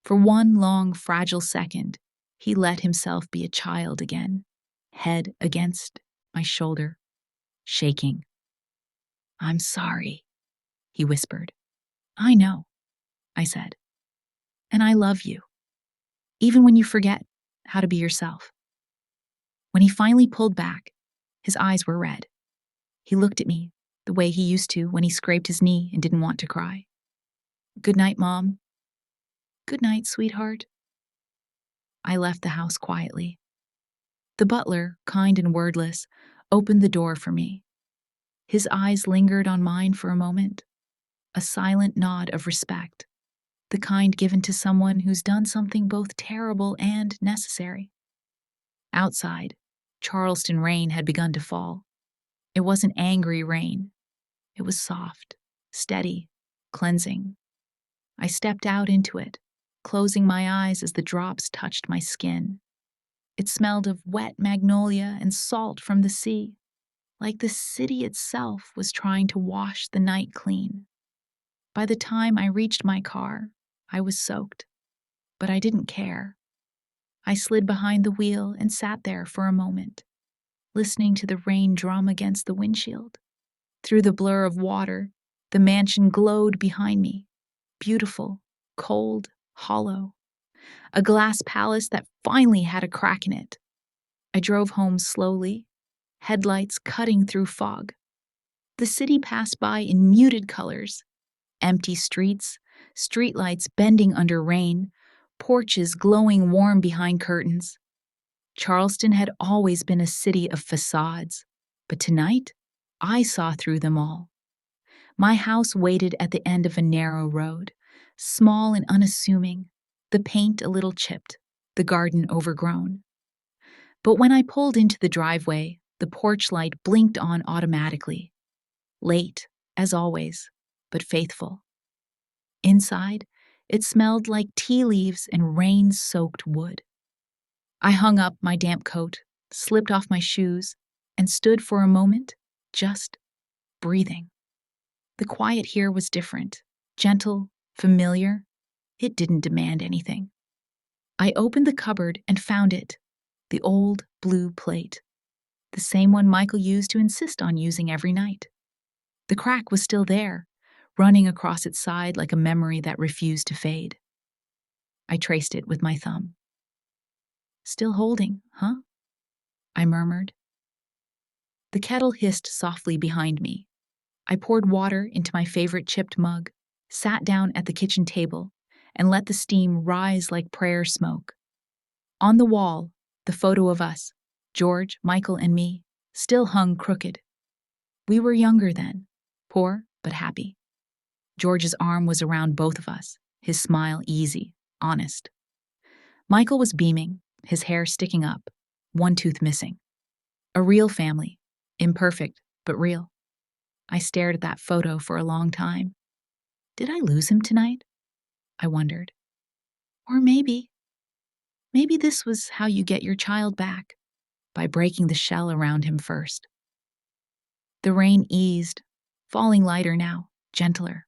For one long, fragile second, he let himself be a child again, head against my shoulder, shaking. I'm sorry, he whispered. I know, I said. And I love you, even when you forget how to be yourself. When he finally pulled back, his eyes were red. He looked at me the way he used to when he scraped his knee and didn't want to cry. Good night, Mom. Good night, sweetheart. I left the house quietly. The butler, kind and wordless, opened the door for me. His eyes lingered on mine for a moment, a silent nod of respect, the kind given to someone who's done something both terrible and necessary. Outside, Charleston rain had begun to fall. It wasn't angry rain. It was soft, steady, cleansing. I stepped out into it, closing my eyes as the drops touched my skin. It smelled of wet magnolia and salt from the sea, like the city itself was trying to wash the night clean. By the time I reached my car, I was soaked, but I didn't care. I slid behind the wheel and sat there for a moment, listening to the rain drum against the windshield. Through the blur of water, the mansion glowed behind me, beautiful, cold, hollow. A glass palace that finally had a crack in it. I drove home slowly, headlights cutting through fog. The city passed by in muted colors. Empty streets, streetlights bending under rain, porches glowing warm behind curtains. Charleston had always been a city of facades, but tonight, I saw through them all. My house waited at the end of a narrow road, small and unassuming, the paint a little chipped, the garden overgrown. But when I pulled into the driveway, the porch light blinked on automatically. Late, as always, but faithful. Inside, it smelled like tea leaves and rain-soaked wood. I hung up my damp coat, slipped off my shoes, and stood for a moment, just breathing. The quiet here was different, gentle, familiar. It didn't demand anything. I opened the cupboard and found it, the old blue plate, the same one Michael used to insist on using every night. The crack was still there, running across its side like a memory that refused to fade. I traced it with my thumb. Still holding, huh? I murmured. The kettle hissed softly behind me. I poured water into my favorite chipped mug, sat down at the kitchen table, and let the steam rise like prayer smoke. On the wall, the photo of us, George, Michael, and me, still hung crooked. We were younger then, poor but happy. George's arm was around both of us, his smile easy, honest. Michael was beaming, his hair sticking up, one tooth missing. A real family, imperfect but real. I stared at that photo for a long time. Did I lose him tonight? I wondered. Or maybe this was how you get your child back, by breaking the shell around him first. The rain eased, falling lighter now, gentler.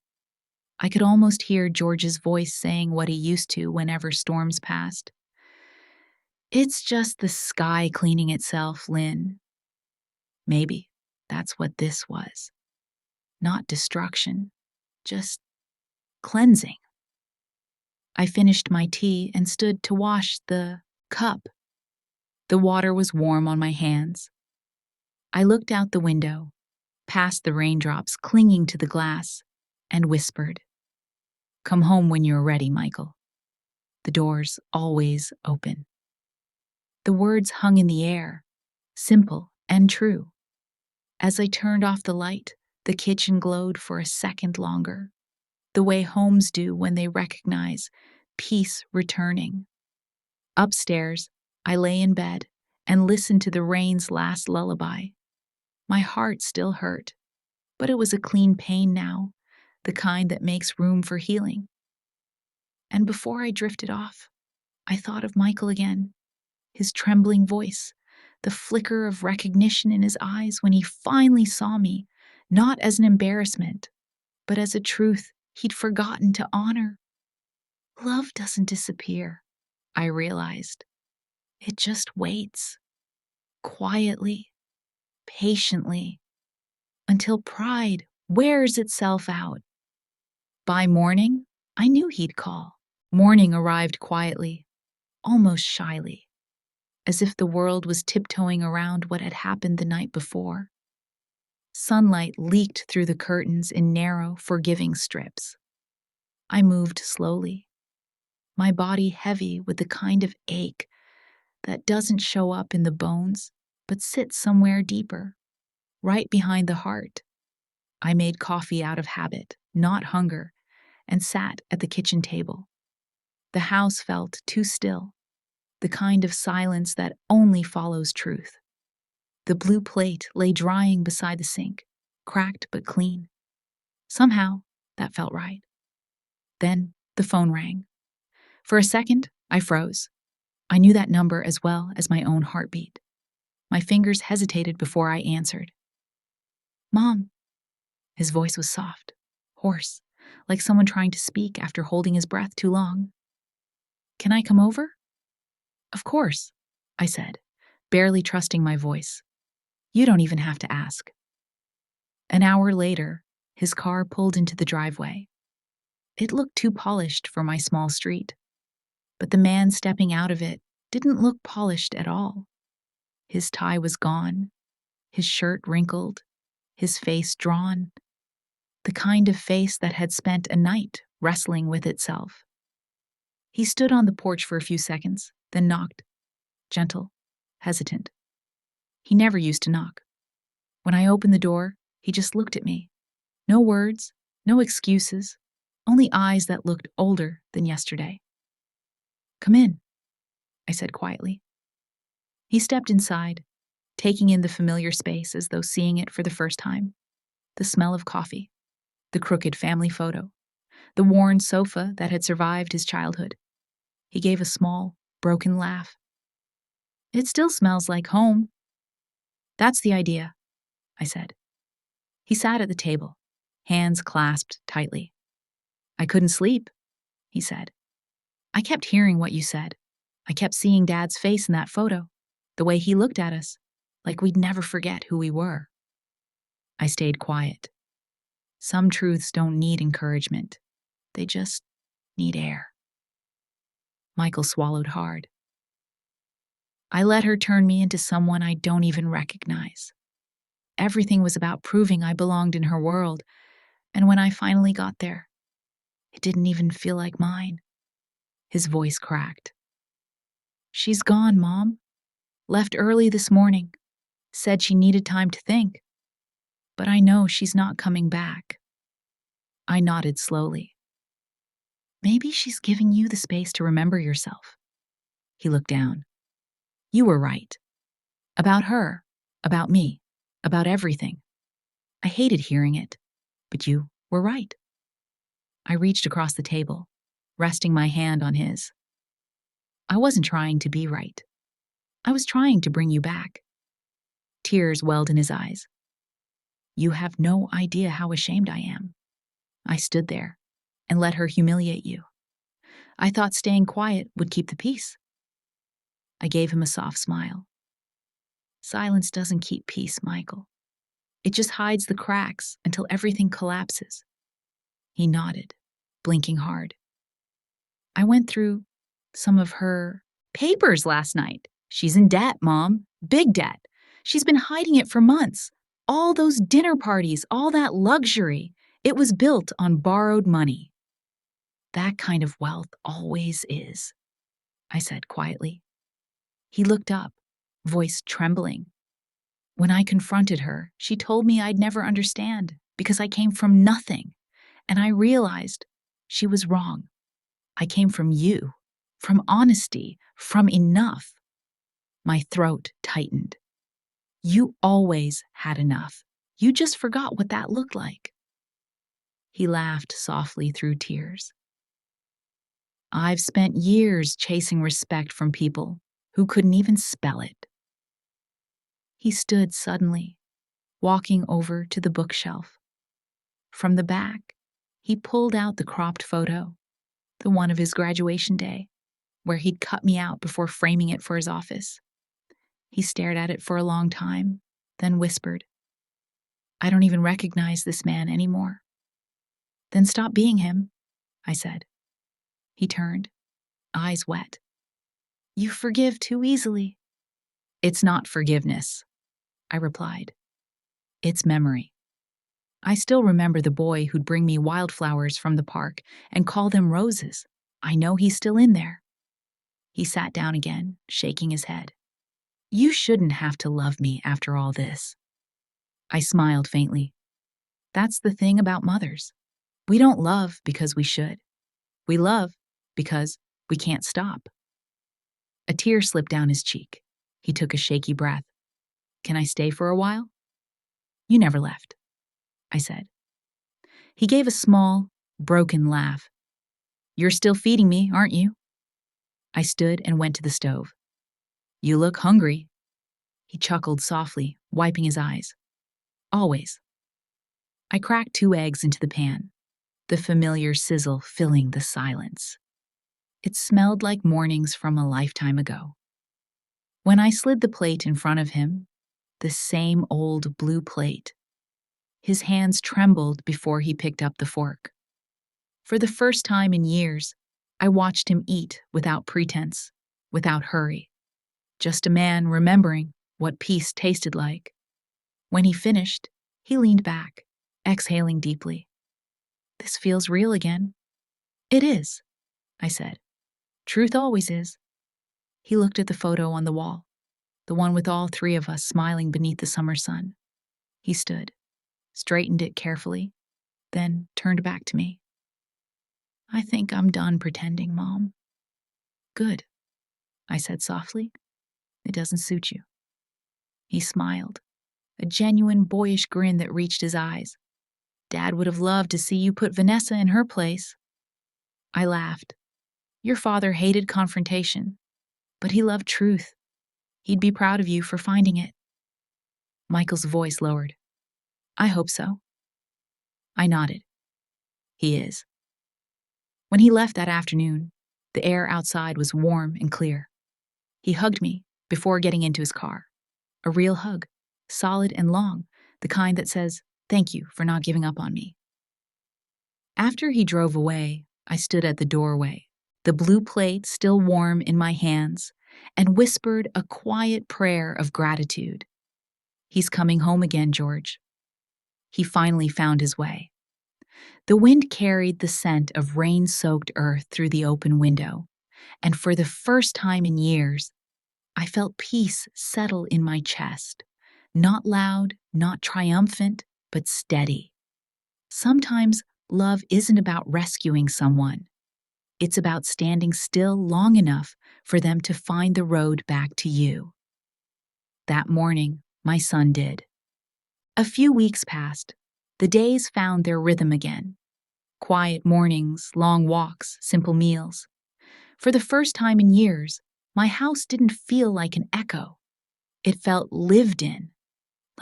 I could almost hear George's voice saying what he used to whenever storms passed. It's just the sky cleaning itself, Lynn. Maybe that's what this was. Not destruction, just cleansing. I finished my tea and stood to wash the cup. The water was warm on my hands. I looked out the window, past the raindrops clinging to the glass, and whispered, "Come home when you're ready, Michael. The door's always open." The words hung in the air, simple and true. As I turned off the light, the kitchen glowed for a second longer, the way homes do when they recognize peace returning. Upstairs, I lay in bed and listened to the rain's last lullaby. My heart still hurt, but it was a clean pain now, the kind that makes room for healing. And before I drifted off, I thought of Michael again, his trembling voice, the flicker of recognition in his eyes when he finally saw me, not as an embarrassment, but as a truth he'd forgotten to honor. Love doesn't disappear, I realized. It just waits, quietly, patiently, until pride wears itself out. By morning, I knew he'd call. Morning arrived quietly, almost shyly, as if the world was tiptoeing around what had happened the night before. Sunlight leaked through the curtains in narrow, forgiving strips. I moved slowly, my body heavy with the kind of ache that doesn't show up in the bones, but sits somewhere deeper, right behind the heart. I made coffee out of habit, not hunger, and sat at the kitchen table. The house felt too still, the kind of silence that only follows truth. The blue plate lay drying beside the sink, cracked but clean. Somehow, that felt right. Then the phone rang. For a second, I froze. I knew that number as well as my own heartbeat. My fingers hesitated before I answered. Mom. His voice was soft, hoarse, like someone trying to speak after holding his breath too long. Can I come over? Of course, I said, barely trusting my voice. You don't even have to ask. An hour later, his car pulled into the driveway. It looked too polished for my small street, but the man stepping out of it didn't look polished at all. His tie was gone, his shirt wrinkled, his face drawn, the kind of face that had spent a night wrestling with itself. He stood on the porch for a few seconds, then knocked, gentle, hesitant. He never used to knock. When I opened the door, he just looked at me. No words, no excuses, only eyes that looked older than yesterday. Come in, I said quietly. He stepped inside, taking in the familiar space as though seeing it for the first time. The smell of coffee, the crooked family photo, the worn sofa that had survived his childhood. He gave a small, broken laugh. It still smells like home. That's the idea, I said. He sat at the table, hands clasped tightly. I couldn't sleep, he said. I kept hearing what you said. I kept seeing Dad's face in that photo, the way he looked at us, like we'd never forget who we were. I stayed quiet. Some truths don't need encouragement. They just need air. Michael swallowed hard. I let her turn me into someone I don't even recognize. Everything was about proving I belonged in her world, and when I finally got there, it didn't even feel like mine. His voice cracked. She's gone, Mom. Left early this morning. Said she needed time to think. But I know she's not coming back. I nodded slowly. Maybe she's giving you the space to remember yourself. He looked down. You were right. About her, about me, about everything. I hated hearing it, but you were right. I reached across the table, resting my hand on his. I wasn't trying to be right. I was trying to bring you back. Tears welled in his eyes. You have no idea how ashamed I am. I stood there and let her humiliate you. I thought staying quiet would keep the peace. I gave him a soft smile. Silence doesn't keep peace, Michael. It just hides the cracks until everything collapses. He nodded, blinking hard. I went through some of her papers last night. She's in debt, Mom. Big debt. She's been hiding it for months. All those dinner parties, all that luxury. It was built on borrowed money. That kind of wealth always is, I said quietly. He looked up, voice trembling. When I confronted her, she told me I'd never understand because I came from nothing, and I realized she was wrong. I came from you, from honesty, from enough. My throat tightened. You always had enough. You just forgot what that looked like. He laughed softly through tears. I've spent years chasing respect from people who couldn't even spell it. He stood suddenly, walking over to the bookshelf. From the back, he pulled out the cropped photo, the one of his graduation day, where he'd cut me out before framing it for his office. He stared at it for a long time, then whispered, I don't even recognize this man anymore. Then stop being him, I said. He turned, eyes wet. You forgive too easily. It's not forgiveness, I replied. It's memory. I still remember the boy who'd bring me wildflowers from the park and call them roses. I know he's still in there. He sat down again, shaking his head. You shouldn't have to love me after all this. I smiled faintly. That's the thing about mothers. We don't love because we should. We love because we can't stop. A tear slipped down his cheek. He took a shaky breath. Can I stay for a while? You never left, I said. He gave a small, broken laugh. You're still feeding me, aren't you? I stood and went to the stove. You look hungry. He chuckled softly, wiping his eyes. Always. I cracked 2 eggs into the pan, the familiar sizzle filling the silence. It smelled like mornings from a lifetime ago. When I slid the plate in front of him, the same old blue plate, his hands trembled before he picked up the fork. For the first time in years, I watched him eat without pretense, without hurry. Just a man remembering what peace tasted like. When he finished, he leaned back, exhaling deeply. This feels real again. It is, I said. Truth always is. He looked at the photo on the wall, the one with all 3 of us smiling beneath the summer sun. He stood, straightened it carefully, then turned back to me. I think I'm done pretending, Mom. Good, I said softly. It doesn't suit you. He smiled, a genuine boyish grin that reached his eyes. Dad would have loved to see you put Vanessa in her place. I laughed. Your father hated confrontation, but he loved truth. He'd be proud of you for finding it. Michael's voice lowered. I hope so. I nodded. He is. When he left that afternoon, the air outside was warm and clear. He hugged me before getting into his car. A real hug, solid and long, the kind that says, thank you for not giving up on me. After he drove away, I stood at the doorway, the blue plate still warm in my hands, and whispered a quiet prayer of gratitude. He's coming home again, George. He finally found his way. The wind carried the scent of rain-soaked earth through the open window, and for the first time in years, I felt peace settle in my chest, not loud, not triumphant, but steady. Sometimes love isn't about rescuing someone. It's about standing still long enough for them to find the road back to you. That morning, my son did. A few weeks passed. The days found their rhythm again. Quiet mornings, long walks, simple meals. For the first time in years, my house didn't feel like an echo. It felt lived in,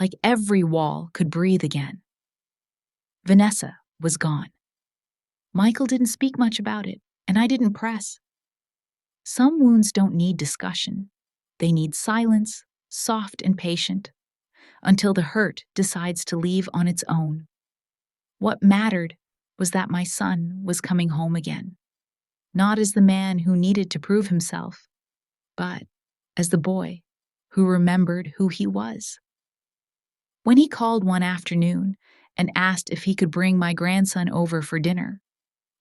like every wall could breathe again. Vanessa was gone. Michael didn't speak much about it, and I didn't press. Some wounds don't need discussion. They need silence, soft and patient, until the hurt decides to leave on its own. What mattered was that my son was coming home again, not as the man who needed to prove himself, but as the boy who remembered who he was. When he called one afternoon and asked if he could bring my grandson over for dinner,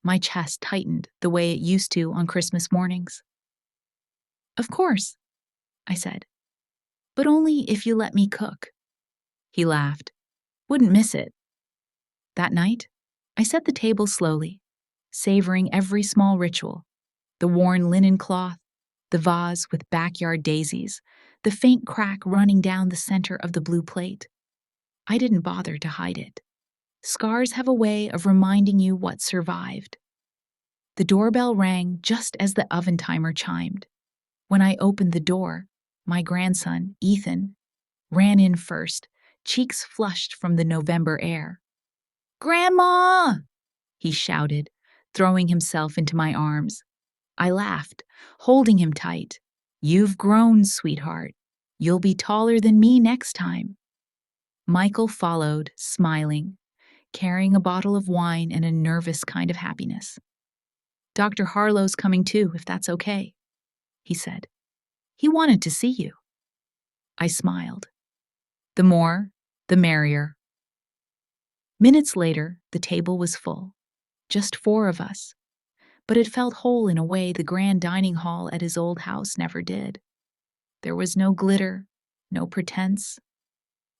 my chest tightened the way it used to on Christmas mornings. Of course, I said, but only if you let me cook. He laughed. Wouldn't miss it. That night, I set the table slowly, savoring every small ritual, the worn linen cloth, the vase with backyard daisies, the faint crack running down the center of the blue plate. I didn't bother to hide it. Scars have a way of reminding you what survived. The doorbell rang just as the oven timer chimed. When I opened the door, my grandson, Ethan, ran in first, cheeks flushed from the November air. "Grandma!" he shouted, throwing himself into my arms. I laughed, holding him tight. "You've grown, sweetheart. You'll be taller than me next time." Michael followed, smiling, carrying a bottle of wine and a nervous kind of happiness. "Dr. Harlow's coming too, if that's okay," he said. "He wanted to see you." I smiled. The more, the merrier. Minutes later, the table was full. Just 4 of us. But it felt whole in a way the grand dining hall at his old house never did. There was no glitter, no pretense,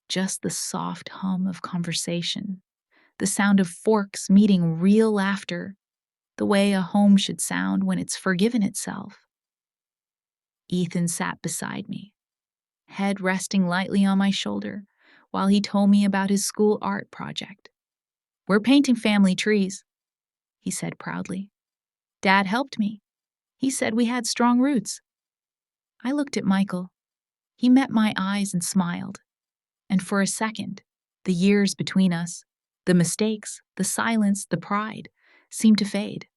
just the soft hum of conversation, the sound of forks meeting real laughter, the way a home should sound when it's forgiven itself. Ethan sat beside me, head resting lightly on my shoulder, while he told me about his school art project. "We're painting family trees," he said proudly. "Dad helped me. He said we had strong roots." I looked at Michael. He met my eyes and smiled. And for a second, the years between us, the mistakes, the silence, the pride, seemed to fade.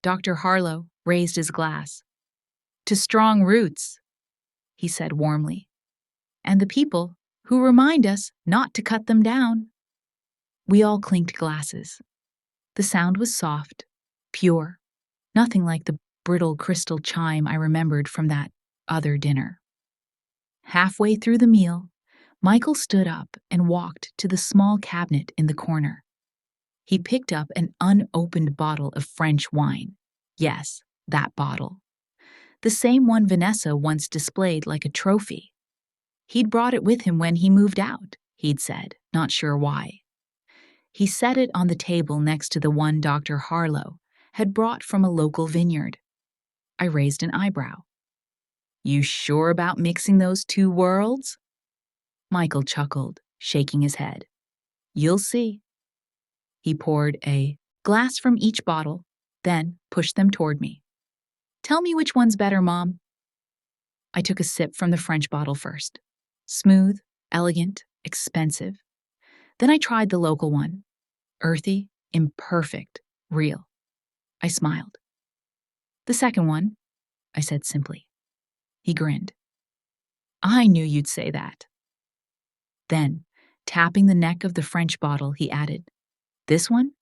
Dr. Harlow raised his glass. "To strong roots," he said warmly, "and the people who remind us not to cut them down." We all clinked glasses. The sound was soft, pure, nothing like the brittle crystal chime I remembered from that other dinner. Halfway through the meal, Michael stood up and walked to the small cabinet in the corner. He picked up an unopened bottle of French wine. Yes, that bottle. The same one Vanessa once displayed like a trophy. He'd brought it with him when he moved out, he'd said, not sure why. He set it on the table next to the one Dr. Harlow had brought from a local vineyard. I raised an eyebrow. "You sure about mixing those 2 worlds?" Michael chuckled, shaking his head. "You'll see." He poured a glass from each bottle, then pushed them toward me. "Tell me which one's better, Mom." I took a sip from the French bottle first. Smooth, elegant, expensive. Then I tried the local one. Earthy, imperfect, real. I smiled. "The second one," I said simply. He grinned. "I knew you'd say that." Then, tapping the neck of the French bottle, he added, "This one?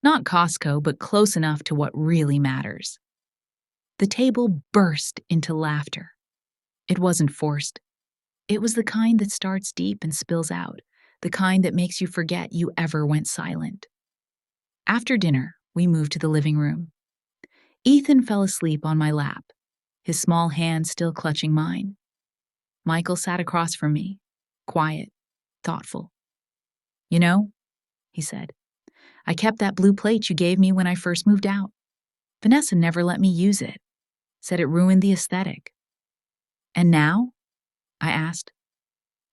Not Costco, but close enough to what really matters." The table burst into laughter. It wasn't forced. It was the kind that starts deep and spills out, the kind that makes you forget you ever went silent. After dinner, we moved to the living room. Ethan fell asleep on my lap, his small hand still clutching mine. Michael sat across from me, quiet, thoughtful. "You know," he said, "I kept that blue plate you gave me when I first moved out. Vanessa never let me use it, said it ruined the aesthetic." "And now?" I asked.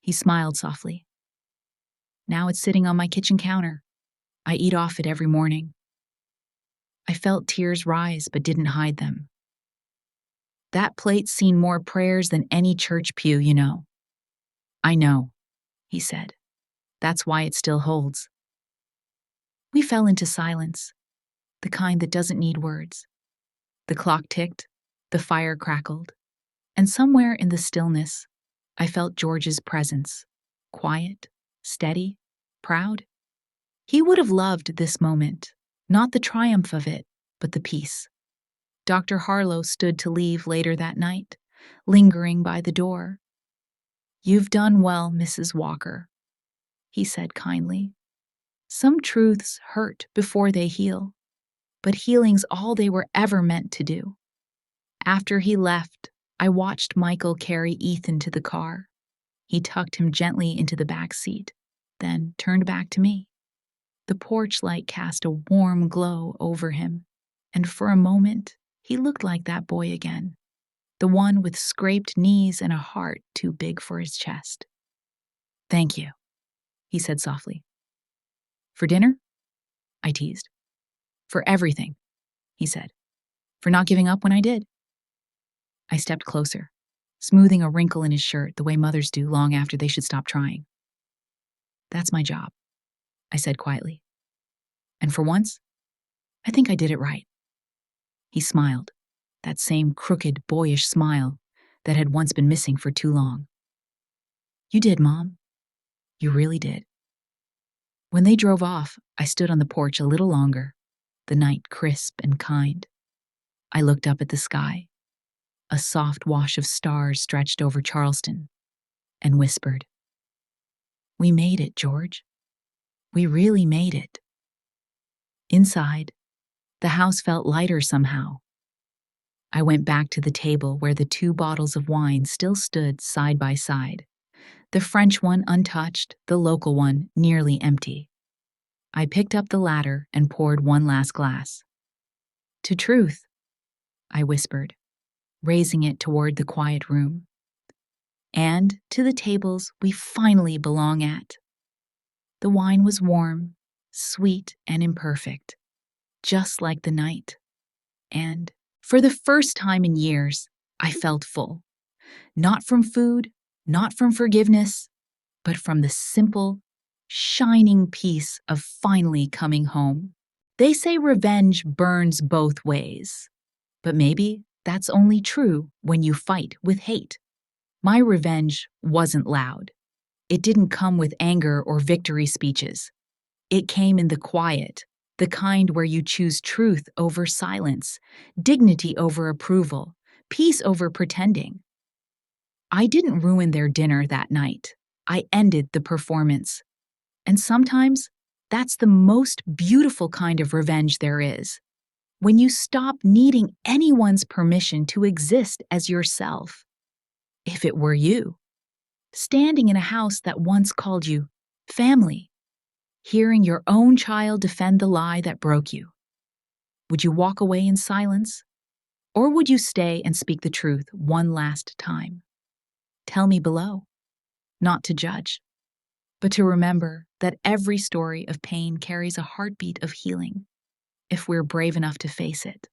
He smiled softly. "Now it's sitting on my kitchen counter. I eat off it every morning." I felt tears rise but didn't hide them. "That plate's seen more prayers than any church pew, you know." "I know," he said. "That's why it still holds." We fell into silence, the kind that doesn't need words. The clock ticked, the fire crackled, and somewhere in the stillness, I felt George's presence, quiet, steady, proud. He would have loved this moment, not the triumph of it, but the peace. Dr. Harlow stood to leave later that night, lingering by the door. "You've done well, Mrs. Walker," he said kindly. "Some truths hurt before they heal, but healing's all they were ever meant to do." After he left, I watched Michael carry Ethan to the car. He tucked him gently into the back seat, then turned back to me. The porch light cast a warm glow over him, and for a moment, he looked like that boy again. the one with scraped knees and a heart too big for his chest. "Thank you," he said softly. "For dinner?" I teased. "For everything," he said. "For not giving up when I did." I stepped closer, smoothing a wrinkle in his shirt the way mothers do long after they should stop trying. "That's my job," I said quietly. "And for once, I think I did it right." He smiled, that same crooked, boyish smile that had once been missing for too long. "You did, Mom. You really did." When they drove off, I stood on the porch a little longer, the night crisp and kind. I looked up at the sky. A soft wash of stars stretched over Charleston, and whispered, "We made it, George. We really made it." Inside, the house felt lighter somehow. I went back to the table where the 2 bottles of wine still stood side by side, the French one untouched, the local one nearly empty. I picked up the latter and poured one last glass. "To truth," I whispered, raising it toward the quiet room. "And to the tables we finally belong at." The wine was warm, sweet, and imperfect, just like the night. And, for the first time in years, I felt full. Not from food, not from forgiveness, but from the simple, shining peace of finally coming home. They say revenge burns both ways, but maybe that's only true when you fight with hate. My revenge wasn't loud. It didn't come with anger or victory speeches. It came in the quiet, the kind where you choose truth over silence, dignity over approval, peace over pretending. I didn't ruin their dinner that night. I ended the performance. And sometimes, that's the most beautiful kind of revenge there is. When you stop needing anyone's permission to exist as yourself. If it were you, standing in a house that once called you family, hearing your own child defend the lie that broke you, would you walk away in silence? Or would you stay and speak the truth one last time? Tell me below. Not to judge, but to remember that every story of pain carries a heartbeat of healing, if we're brave enough to face it.